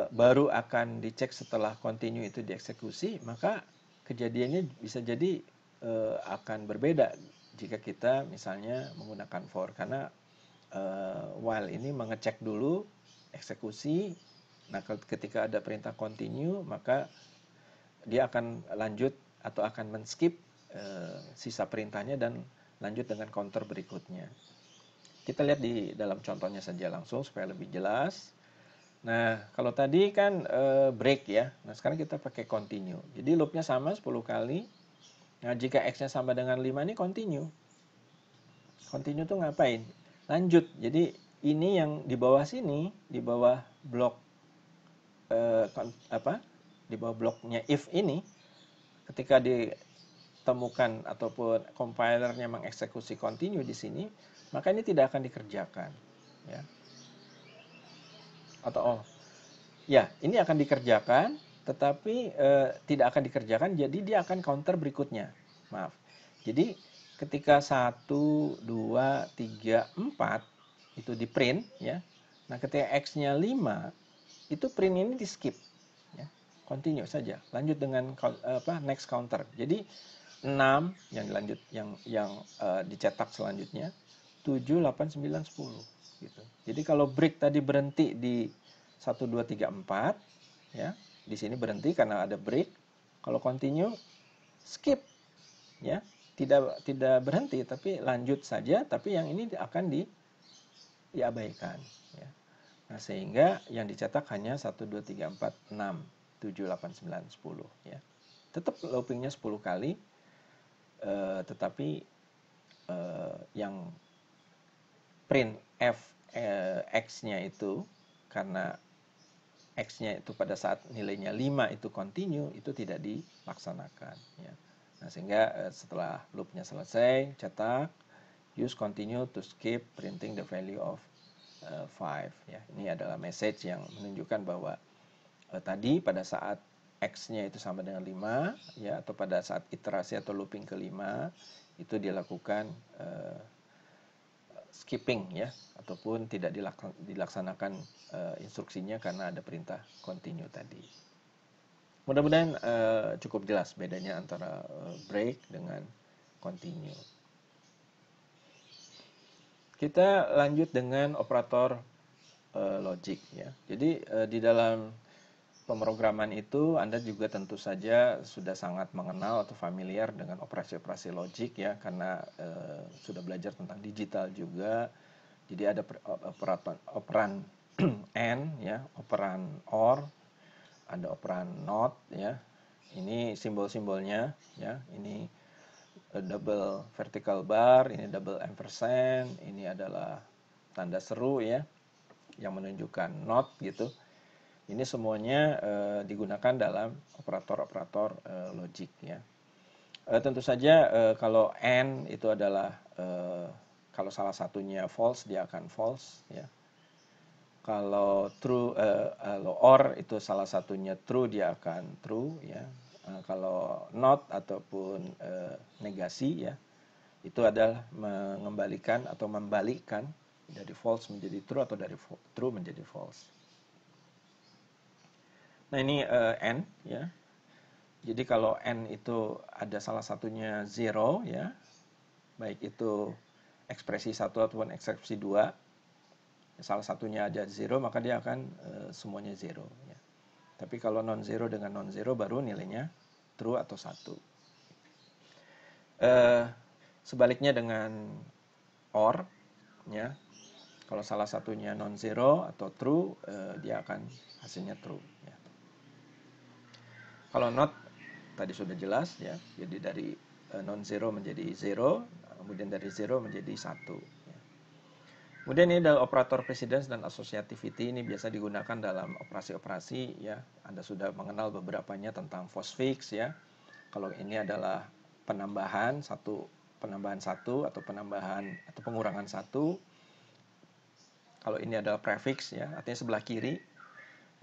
Speaker 1: baru akan dicek setelah continue itu dieksekusi, maka kejadiannya bisa jadi akan berbeda jika kita misalnya menggunakan for, karena while ini mengecek dulu eksekusi. Nah, ketika ada perintah continue, maka dia akan lanjut atau akan men-skip sisa perintahnya dan lanjut dengan counter berikutnya. Kita lihat di dalam contohnya saja langsung supaya lebih jelas. Nah, kalau tadi kan break ya. Nah, sekarang kita pakai continue. Jadi loopnya sama 10 kali. Nah, jika X-nya sama dengan 5 ini continue. Continue tuh ngapain? Lanjut. Jadi ini yang di bawah sini, di bawah blok di bawah bloknya if ini, ketika ditemukan ataupun compilernya mengeksekusi continue di sini, maka ini tidak akan dikerjakan ya. Atau ya, ini akan dikerjakan tetapi tidak akan dikerjakan, jadi dia akan counter berikutnya. Maaf. Jadi ketika 1, 2, 3, 4 itu di print ya. Nah, ketika X-nya 5 itu print ini di skip ya. Continue saja, lanjut dengan next counter. Jadi 6 yang dilanjut yang dicetak selanjutnya 7, 8, 9, 10 gitu. Jadi kalau break tadi berhenti di 1, 2, 3, 4 ya. Di sini berhenti karena ada break. Kalau continue skip ya. Tidak berhenti tapi lanjut saja, tapi yang ini akan diabaikan ya. Nah, sehingga yang dicetak hanya 1, 2, 3, 4, 6, 7, 8, 9, 10 ya. Tetap loopingnya 10 kali, tetapi yang print X-nya itu, karena X-nya itu pada saat nilainya 5 itu continue, itu tidak dilaksanakan ya. Nah, sehingga setelah loopnya selesai, cetak, use continue to skip printing the value of 5 ya. Ini adalah message yang menunjukkan bahwa tadi pada saat X-nya itu sama dengan 5 ya, atau pada saat iterasi atau looping kelima itu dilakukan skipping ya, ataupun tidak dilaksanakan instruksinya karena ada perintah continue tadi. Mudah-mudahan cukup jelas bedanya antara break dengan continue. Kita lanjut dengan operator logic ya. Jadi di dalam pemrograman itu Anda juga tentu saja sudah sangat mengenal atau familiar dengan operasi-operasi logik ya, karena sudah belajar tentang digital juga. Jadi ada operan AND ya, operan OR, ada operan NOT ya. Ini simbol-simbolnya ya. Ini double vertical bar, ini double ampersand, ini adalah tanda seru ya yang menunjukkan not gitu. Ini semuanya digunakan dalam operator-operator logik ya. Tentu saja kalau AND itu adalah kalau salah satunya false dia akan false ya. Kalau true kalau OR itu salah satunya true dia akan true ya. Kalau not ataupun negasi ya, itu adalah mengembalikan atau membalikkan dari false menjadi true atau dari true menjadi false. Nah ini n ya. Jadi kalau n itu ada salah satunya zero ya, baik itu ekspresi 1 ataupun ekspresi 2, salah satunya ada zero maka dia akan semuanya zero ya. Tapi kalau non zero dengan non zero baru nilainya true atau 1. Sebaliknya dengan OR ya. Kalau salah satunya non zero atau true, dia akan hasilnya true ya. Kalau not tadi sudah jelas ya. Jadi dari non zero menjadi zero, kemudian dari zero menjadi 1 ya. Kemudian ini adalah operator precedence dan associativity, ini biasa digunakan dalam operasi-operasi ya. Anda sudah mengenal beberapanya tentang postfix ya. Kalau ini adalah penambahan satu atau penambahan atau pengurangan 1. Kalau ini adalah prefix ya, artinya sebelah kiri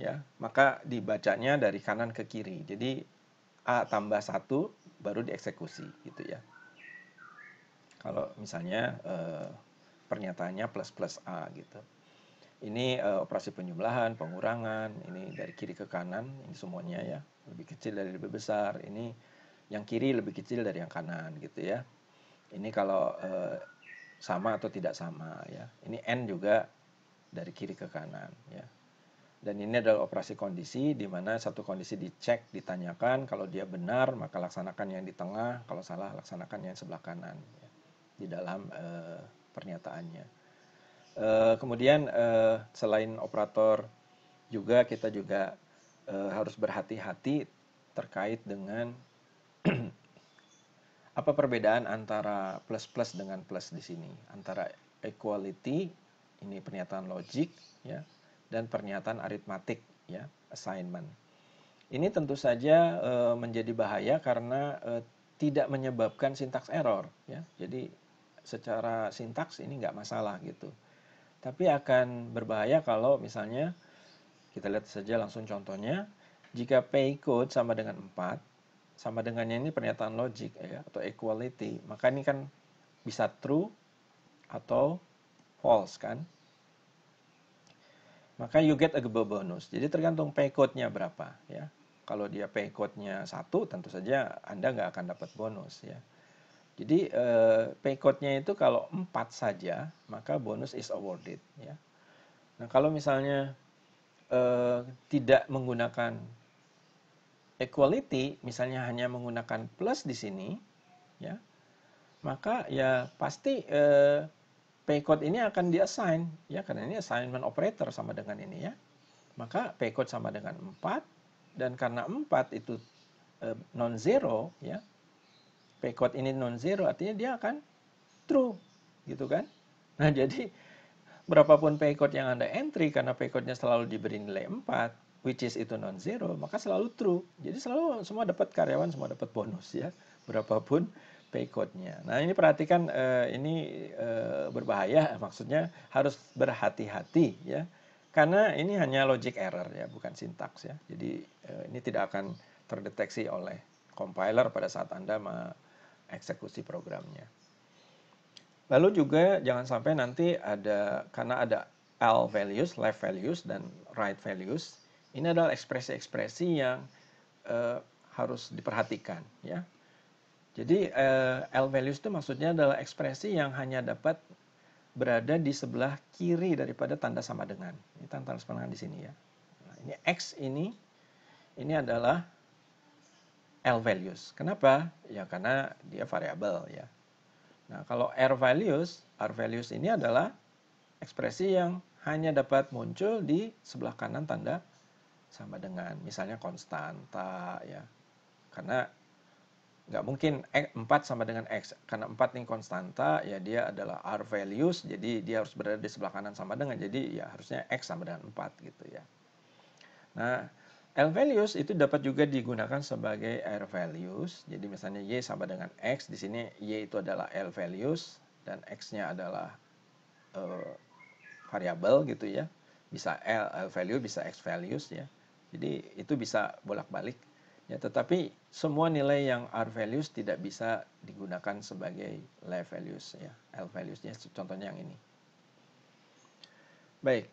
Speaker 1: ya, maka dibacanya dari kanan ke kiri. Jadi A tambah 1 baru dieksekusi gitu ya. Kalau misalnya pernyataannya plus plus A gitu. Ini operasi penjumlahan, pengurangan, ini dari kiri ke kanan, ini semuanya ya, lebih kecil dari lebih besar. Ini yang kiri lebih kecil dari yang kanan gitu ya. Ini kalau sama atau tidak sama ya. Ini N juga dari kiri ke kanan ya. Dan ini adalah operasi kondisi di mana satu kondisi dicek, ditanyakan, kalau dia benar maka laksanakan yang di tengah, kalau salah laksanakan yang sebelah kanan ya, di dalam pernyataannya. Kemudian selain operator juga kita juga harus berhati-hati terkait dengan apa perbedaan antara plus plus dengan plus di sini, antara equality ini pernyataan logik ya, dan pernyataan aritmatik ya, assignment. Ini tentu saja menjadi bahaya karena tidak menyebabkan syntax error ya. Jadi secara sintaks ini nggak masalah gitu. Tapi akan berbahaya kalau misalnya kita lihat saja langsung contohnya, jika pay code sama dengan 4, sama dengannya ini pernyataan logik ya, atau equality, maka ini kan bisa true atau false kan. Maka you get a bonus. Jadi tergantung pay code-nya berapa ya. Kalau dia pay code-nya 1, tentu saja Anda nggak akan dapat bonus ya. Jadi pay code-nya itu kalau 4 saja, maka bonus is awarded ya. Nah, kalau misalnya tidak menggunakan equality, misalnya hanya menggunakan plus di sini ya, maka ya pasti pay code ini akan diassign ya, karena ini assignment operator sama dengan ini ya. Maka pay code sama dengan 4, dan karena 4 itu non zero ya, pay code ini non zero artinya dia akan true gitu kan. Nah, jadi berapapun pay code yang Anda entry, karena pay code-nya selalu diberi nilai 4, which is itu non zero, maka selalu true. Jadi selalu semua dapat, karyawan semua dapat bonus ya, berapapun pay code-nya. Nah, ini perhatikan ini berbahaya, maksudnya harus berhati-hati ya. Karena ini hanya logic error ya, bukan sintaks ya. Jadi ini tidak akan terdeteksi oleh compiler pada saat Anda mengeksekusi programnya. Lalu juga jangan sampai nanti ada, karena ada L values, left values, dan right values. Ini adalah ekspresi-ekspresi yang harus diperhatikan ya. Jadi L values itu maksudnya adalah ekspresi yang hanya dapat berada di sebelah kiri daripada tanda sama dengan. Ini tanda sama dengan di sini ya. Nah, ini X ini adalah L values. Kenapa? Ya karena dia variabel ya. Nah, kalau R values ini adalah ekspresi yang hanya dapat muncul di sebelah kanan tanda sama dengan. Misalnya konstanta ya. Karena nggak mungkin 4 sama dengan X. Karena 4 ini konstanta, ya dia adalah R values, jadi dia harus berada di sebelah kanan sama dengan. Jadi ya harusnya X sama dengan 4 gitu ya. Nah, L values itu dapat juga digunakan sebagai R values. Jadi misalnya Y sama dengan X, di sini Y itu adalah L values, dan X-nya adalah variabel gitu ya. Bisa L value, bisa X values ya. Jadi itu bisa bolak-balik. Ya, tetapi semua nilai yang R values tidak bisa digunakan sebagai L values ya. L values ya, contohnya yang ini. Baik,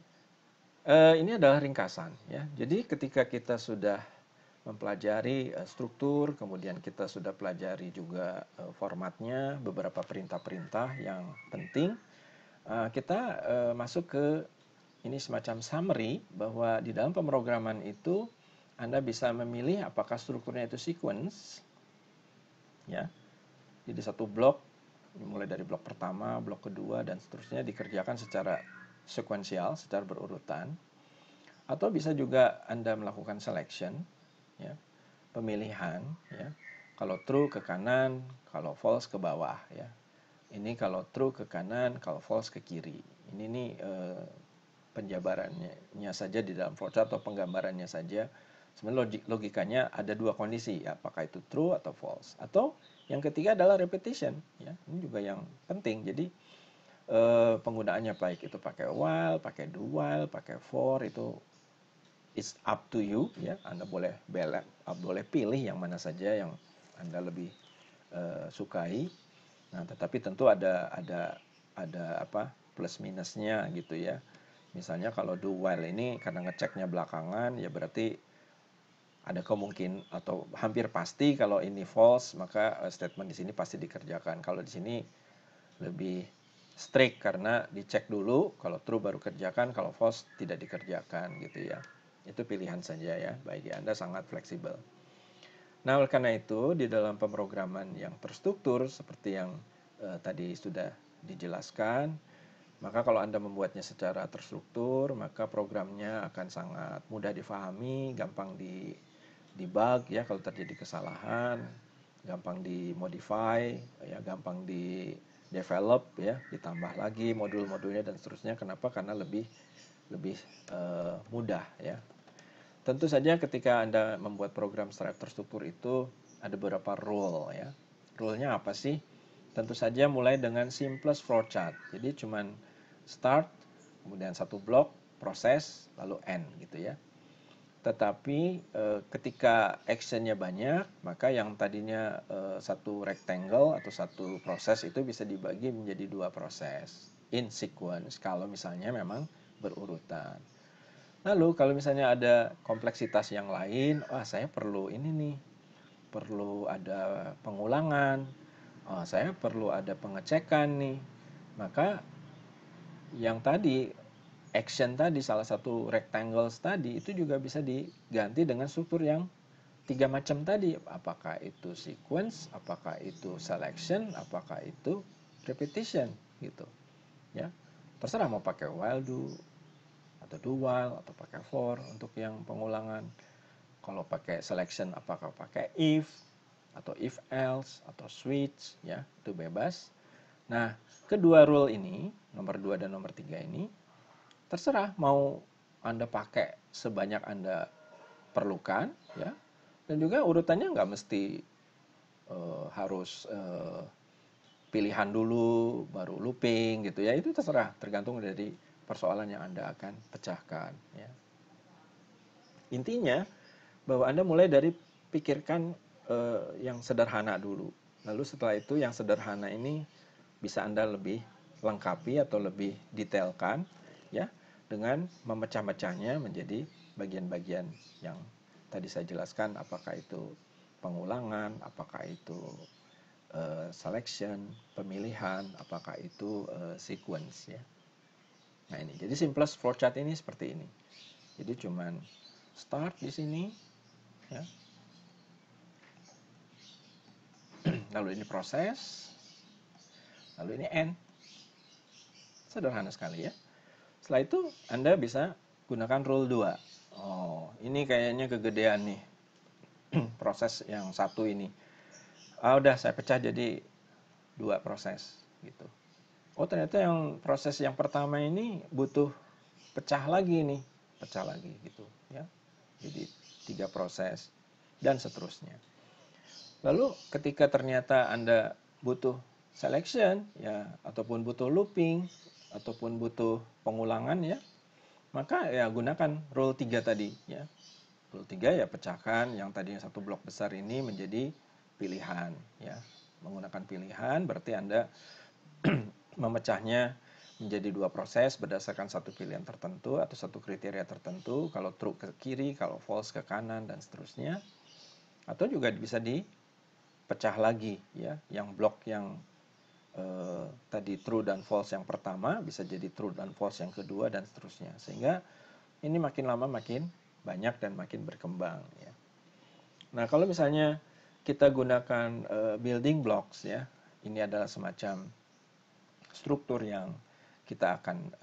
Speaker 1: ini adalah ringkasan ya. Jadi ketika kita sudah mempelajari struktur, kemudian kita sudah pelajari juga formatnya, beberapa perintah-perintah yang penting, kita masuk ke ini semacam summary bahwa di dalam pemrograman itu Anda bisa memilih apakah strukturnya itu sequence ya. Jadi satu blok mulai dari blok pertama, blok kedua dan seterusnya dikerjakan secara sekuensial, secara berurutan. Atau bisa juga Anda melakukan selection ya, pemilihan ya. Kalau true ke kanan, kalau false ke bawah ya. Ini kalau true ke kanan, kalau false ke kiri. Ini nih penjabarannya saja di dalam flowchart atau penggambarannya saja. Sebenarnya logikanya ada dua kondisi, apakah itu true atau false. Atau yang ketiga adalah repetition, ya. Ini juga yang penting. Jadi penggunaannya baik itu pakai while, pakai do while, pakai for, itu it's up to you, ya. Anda boleh pilih yang mana saja yang Anda lebih sukai. Nah, tetapi tentu ada apa plus minusnya gitu ya. Misalnya kalau do while ini karena ngeceknya belakangan, ya berarti ada kemungkinan atau hampir pasti kalau ini false, maka statement di sini pasti dikerjakan. Kalau di sini lebih strict karena dicek dulu, kalau true baru kerjakan, kalau false tidak dikerjakan gitu ya. Itu pilihan saja ya, bagi Anda sangat fleksibel. Nah, oleh karena itu di dalam pemrograman yang terstruktur seperti yang tadi sudah dijelaskan, maka kalau Anda membuatnya secara terstruktur, maka programnya akan sangat mudah difahami, gampang debug ya kalau terjadi kesalahan, gampang dimodify, ya gampang di develop ya, ditambah lagi modul-modulnya dan seterusnya. Kenapa? Karena lebih mudah ya. Tentu saja ketika Anda membuat program secara terstruktur itu ada beberapa rule ya. Rule-nya apa sih? Tentu saja mulai dengan simplest flowchart. Jadi cuman start, kemudian satu blok, proses, lalu end gitu ya. Tetapi ketika actionnya banyak, maka yang tadinya satu rectangle atau satu proses itu bisa dibagi menjadi dua proses in sequence kalau misalnya memang berurutan. Lalu kalau misalnya ada kompleksitas yang lain, wah saya perlu ini nih, perlu ada pengulangan, saya perlu ada pengecekan nih. Maka yang tadi action tadi salah satu rectangles tadi itu juga bisa diganti dengan struktur yang tiga macam tadi. Apakah itu sequence, apakah itu selection, apakah itu repetition gitu. Ya. Terserah mau pakai while do atau do while atau pakai for untuk yang pengulangan. Kalau pakai selection apakah pakai if atau if else atau switch ya, itu bebas. Nah, kedua rule ini, nomor 2 dan nomor 3 ini terserah mau Anda pakai sebanyak Anda perlukan ya. Dan juga urutannya nggak mesti harus pilihan dulu baru looping gitu ya. Itu terserah, tergantung dari persoalan yang Anda akan pecahkan ya. Intinya bahwa Anda mulai dari pikirkan yang sederhana dulu. Lalu setelah itu yang sederhana ini bisa Anda lebih lengkapi atau lebih detailkan ya dengan memecah-mecahnya menjadi bagian-bagian yang tadi saya jelaskan, apakah itu pengulangan, apakah itu selection, pemilihan, apakah itu sequence ya. Nah ini, jadi simplest flowchart ini seperti ini. Jadi cuman start di sini, ya. Lalu ini proses, lalu ini end. Sederhana sekali ya. Setelah itu Anda bisa gunakan rule 2. Oh, ini kayaknya kegedean nih. Proses yang satu ini. Udah saya pecah jadi 2 proses gitu. Oh, ternyata yang proses yang pertama ini butuh pecah lagi nih, pecah lagi gitu ya. Jadi 3 proses dan seterusnya. Lalu ketika ternyata Anda butuh selection ya, ataupun butuh looping, ataupun butuh pengulangan ya, maka ya gunakan rule 3 tadi ya. Rule 3 ya pecahkan yang tadinya satu blok besar ini menjadi pilihan ya. Menggunakan pilihan berarti Anda memecahnya menjadi 2 proses berdasarkan satu pilihan tertentu atau satu kriteria tertentu, kalau true ke kiri, kalau false ke kanan dan seterusnya. Atau juga bisa dipecah lagi ya, yang blok yang tadi true dan false yang pertama bisa jadi true dan false yang kedua dan seterusnya, sehingga ini makin lama makin banyak dan makin berkembang ya. Nah kalau misalnya kita gunakan building blocks ya, ini adalah semacam struktur yang kita akan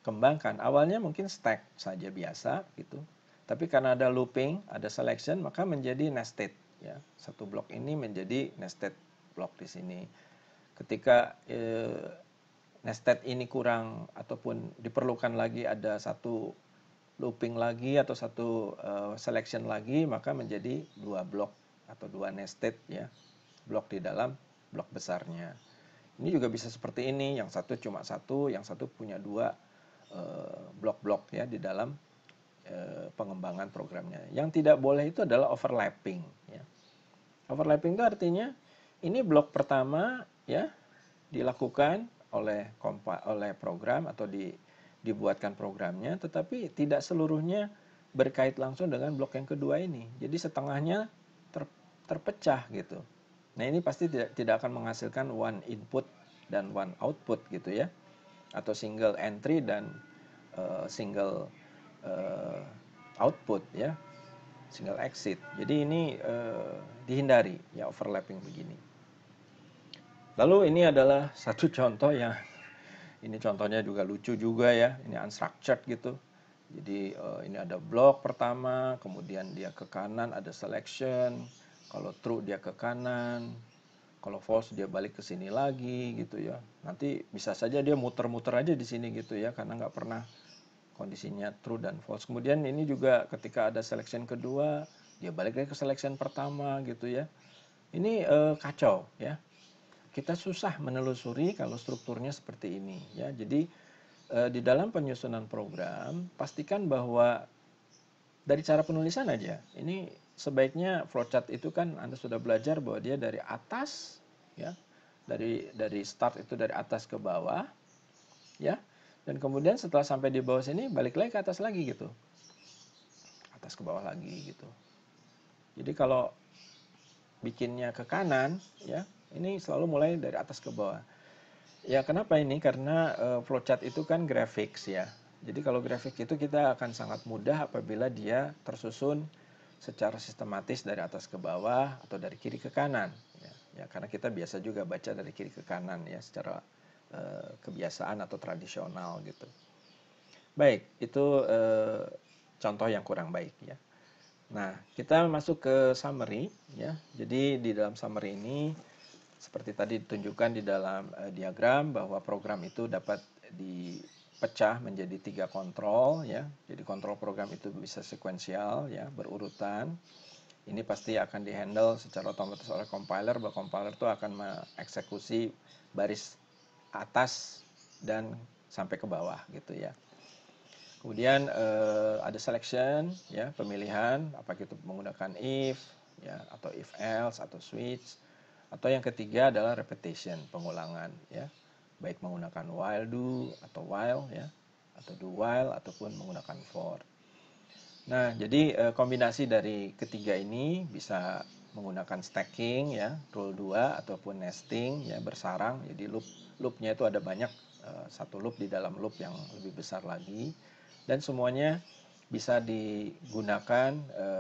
Speaker 1: kembangkan. Awalnya mungkin stack saja biasa gitu, tapi karena ada looping, ada selection, maka menjadi nested ya. Satu blok ini menjadi nested blok di sini. Ketika nested ini kurang ataupun diperlukan lagi ada satu looping lagi atau satu selection lagi, maka menjadi 2 blok atau 2 nested ya, blok di dalam blok besarnya. Ini juga bisa seperti ini, yang satu cuma satu, yang satu punya 2 blok-blok ya di dalam pengembangan programnya. Yang tidak boleh itu adalah overlapping ya. Overlapping itu artinya ini blok pertama ya dilakukan oleh program atau dibuatkan programnya, tetapi tidak seluruhnya berkait langsung dengan blok yang kedua ini. Jadi setengahnya terpecah gitu. Nah ini pasti tidak akan menghasilkan one input dan one output gitu ya, atau single entry dan single output ya, single exit. Jadi ini dihindari ya overlapping begini. Lalu ini adalah satu contoh yang ini contohnya juga lucu juga ya, ini unstructured gitu. Jadi ini ada blok pertama, kemudian dia ke kanan ada selection, kalau true dia ke kanan, kalau false dia balik ke sini lagi gitu ya. Nanti bisa saja dia muter-muter aja di sini gitu ya, karena nggak pernah kondisinya true dan false. Kemudian ini juga ketika ada selection kedua, dia balik lagi ke selection pertama gitu ya. Ini kacau ya. Kita susah menelusuri kalau strukturnya seperti ini ya. Jadi di dalam penyusunan program pastikan bahwa dari cara penulisan aja, ini sebaiknya flowchart itu kan Anda sudah belajar bahwa dia dari atas ya, dari start itu dari atas ke bawah ya, dan kemudian setelah sampai di bawah sini balik lagi ke atas lagi gitu, atas ke bawah lagi gitu. Jadi kalau bikinnya ke kanan ya, ini selalu mulai dari atas ke bawah. Ya kenapa ini? Karena flowchart itu kan graphics ya. Jadi kalau grafik itu kita akan sangat mudah apabila dia tersusun secara sistematis dari atas ke bawah atau dari kiri ke kanan. Ya karena kita biasa juga baca dari kiri ke kanan ya secara kebiasaan atau tradisional gitu. Baik, itu contoh yang kurang baik ya. Nah, kita masuk ke summary ya. Jadi di dalam summary ini seperti tadi ditunjukkan di dalam diagram bahwa program itu dapat dipecah menjadi 3 kontrol ya. Jadi kontrol program itu bisa sekuensial ya, berurutan. Ini pasti akan dihandle secara otomatis oleh compiler, bahwa compiler itu akan mengeksekusi baris atas dan sampai ke bawah gitu ya. Kemudian ada selection ya, pemilihan, apakah itu menggunakan if ya, atau if else atau switch. Atau yang ketiga adalah repetition, pengulangan ya. Baik menggunakan while do atau while ya, atau do while ataupun menggunakan for. Nah, jadi kombinasi dari ketiga ini bisa menggunakan stacking ya, rule 2 ataupun nesting ya, bersarang. Jadi loopnya itu ada banyak, satu loop di dalam loop yang lebih besar lagi, dan semuanya bisa digunakan.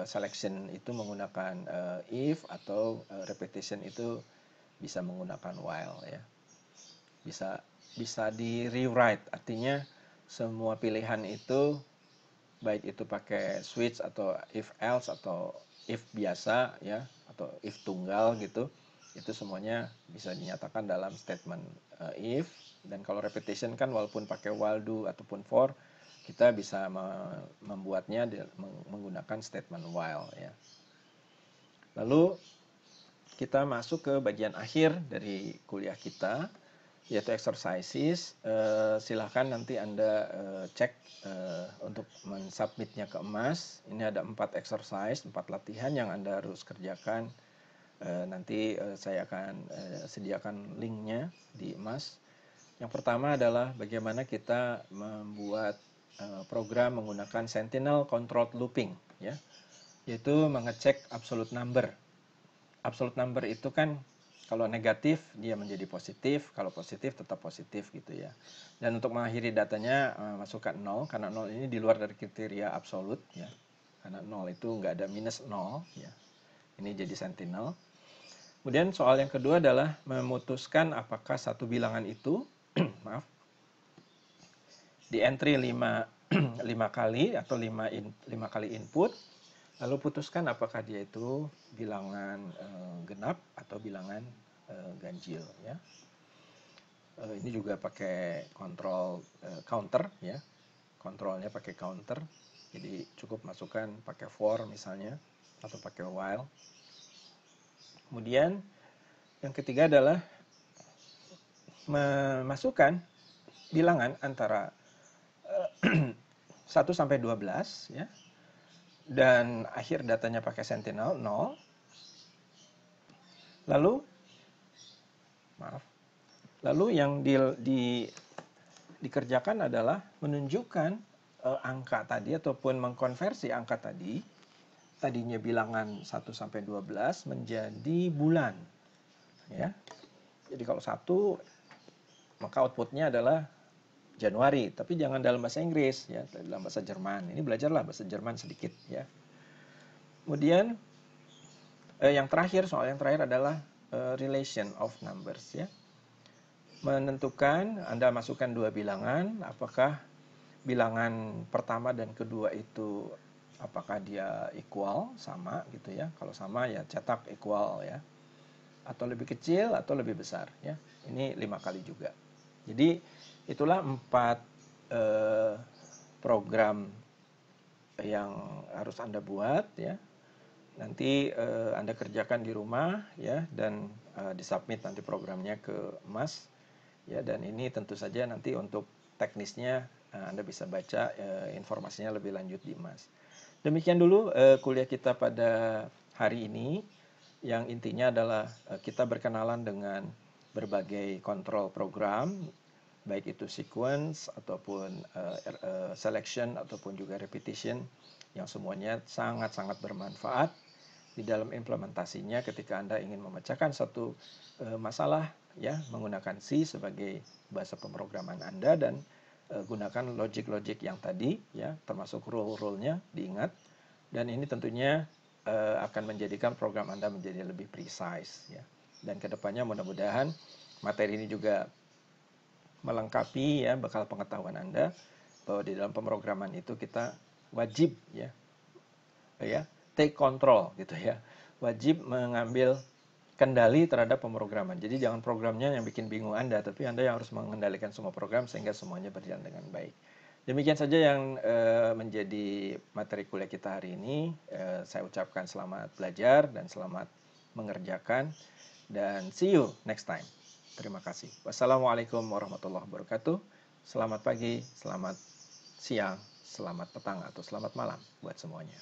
Speaker 1: Selection itu menggunakan if, atau repetition itu bisa menggunakan while ya. Bisa di rewrite, artinya semua pilihan itu, baik itu pakai switch atau if else atau if biasa ya, atau if tunggal gitu, itu semuanya bisa dinyatakan dalam statement if. Dan kalau repetition kan walaupun pakai while, do ataupun for, kita bisa membuatnya menggunakan statement while ya. Lalu kita masuk ke bagian akhir dari kuliah kita, yaitu exercises. Silahkan nanti Anda cek untuk mensubmitnya ke emas. Ini ada 4 exercise, 4 latihan yang Anda harus kerjakan. Nanti saya akan sediakan linknya di emas. Yang pertama adalah bagaimana kita membuat program menggunakan Sentinel Controlled Looping ya, yaitu mengecek absolute number. Absolute number itu kan kalau negatif dia menjadi positif, kalau positif tetap positif gitu ya. Dan untuk mengakhiri datanya masukkan 0, karena 0 ini di luar dari kriteria absolut ya. Karena 0 itu nggak ada minus 0 ya. Ini jadi sentinel. Kemudian soal yang kedua adalah memutuskan apakah satu bilangan itu maaf, di entry 5 kali atau 5 kali input, lalu putuskan apakah dia itu bilangan genap atau bilangan ganjil ya. Ini juga pakai kontrol counter ya, kontrolnya pakai counter, jadi cukup masukkan pakai for misalnya atau pakai while. Kemudian yang ketiga adalah memasukkan bilangan antara 1 sampai 12 ya, dan akhir datanya pakai sentinel 0. Lalu yang dikerjakan adalah menunjukkan angka tadi ataupun mengkonversi angka tadinya bilangan 1 sampai 12 menjadi bulan ya. Jadi kalau 1, maka outputnya adalah Januari, tapi jangan dalam bahasa Inggris ya, dalam bahasa Jerman. Ini belajarlah bahasa Jerman sedikit ya. Kemudian soal yang terakhir adalah relation of numbers ya. Menentukan, Anda masukkan 2 bilangan, apakah bilangan pertama dan kedua itu apakah dia equal, sama gitu ya. Kalau sama ya cetak equal ya, atau lebih kecil atau lebih besar ya. Ini 5 kali juga. Jadi itulah 4 program yang harus Anda buat ya. Nanti Anda kerjakan di rumah ya, dan disubmit nanti programnya ke Mas ya. Dan ini tentu saja nanti untuk teknisnya Anda bisa baca informasinya lebih lanjut di Mas. Demikian dulu kuliah kita pada hari ini, yang intinya adalah kita berkenalan dengan berbagai kontrol program, baik itu sequence ataupun selection ataupun juga repetition, yang semuanya sangat-sangat bermanfaat di dalam implementasinya ketika Anda ingin memecahkan satu masalah ya, menggunakan C sebagai bahasa pemrograman Anda, dan gunakan logic-logic yang tadi ya, termasuk rule-rule-nya diingat, dan ini tentunya akan menjadikan program Anda menjadi lebih precise ya. Dan kedepannya mudah-mudahan materi ini juga melengkapi ya bekal pengetahuan Anda, bahwa di dalam pemrograman itu kita wajib ya take control gitu ya, wajib mengambil kendali terhadap pemrograman. Jadi jangan programnya yang bikin bingung Anda, tapi Anda yang harus mengendalikan semua program sehingga semuanya berjalan dengan baik. Demikian saja yang menjadi materi kuliah kita hari ini. Saya ucapkan selamat belajar dan selamat mengerjakan, dan see you next time. Terima kasih. Wassalamualaikum warahmatullahi wabarakatuh. Selamat pagi, selamat siang, selamat petang, atau selamat malam buat semuanya.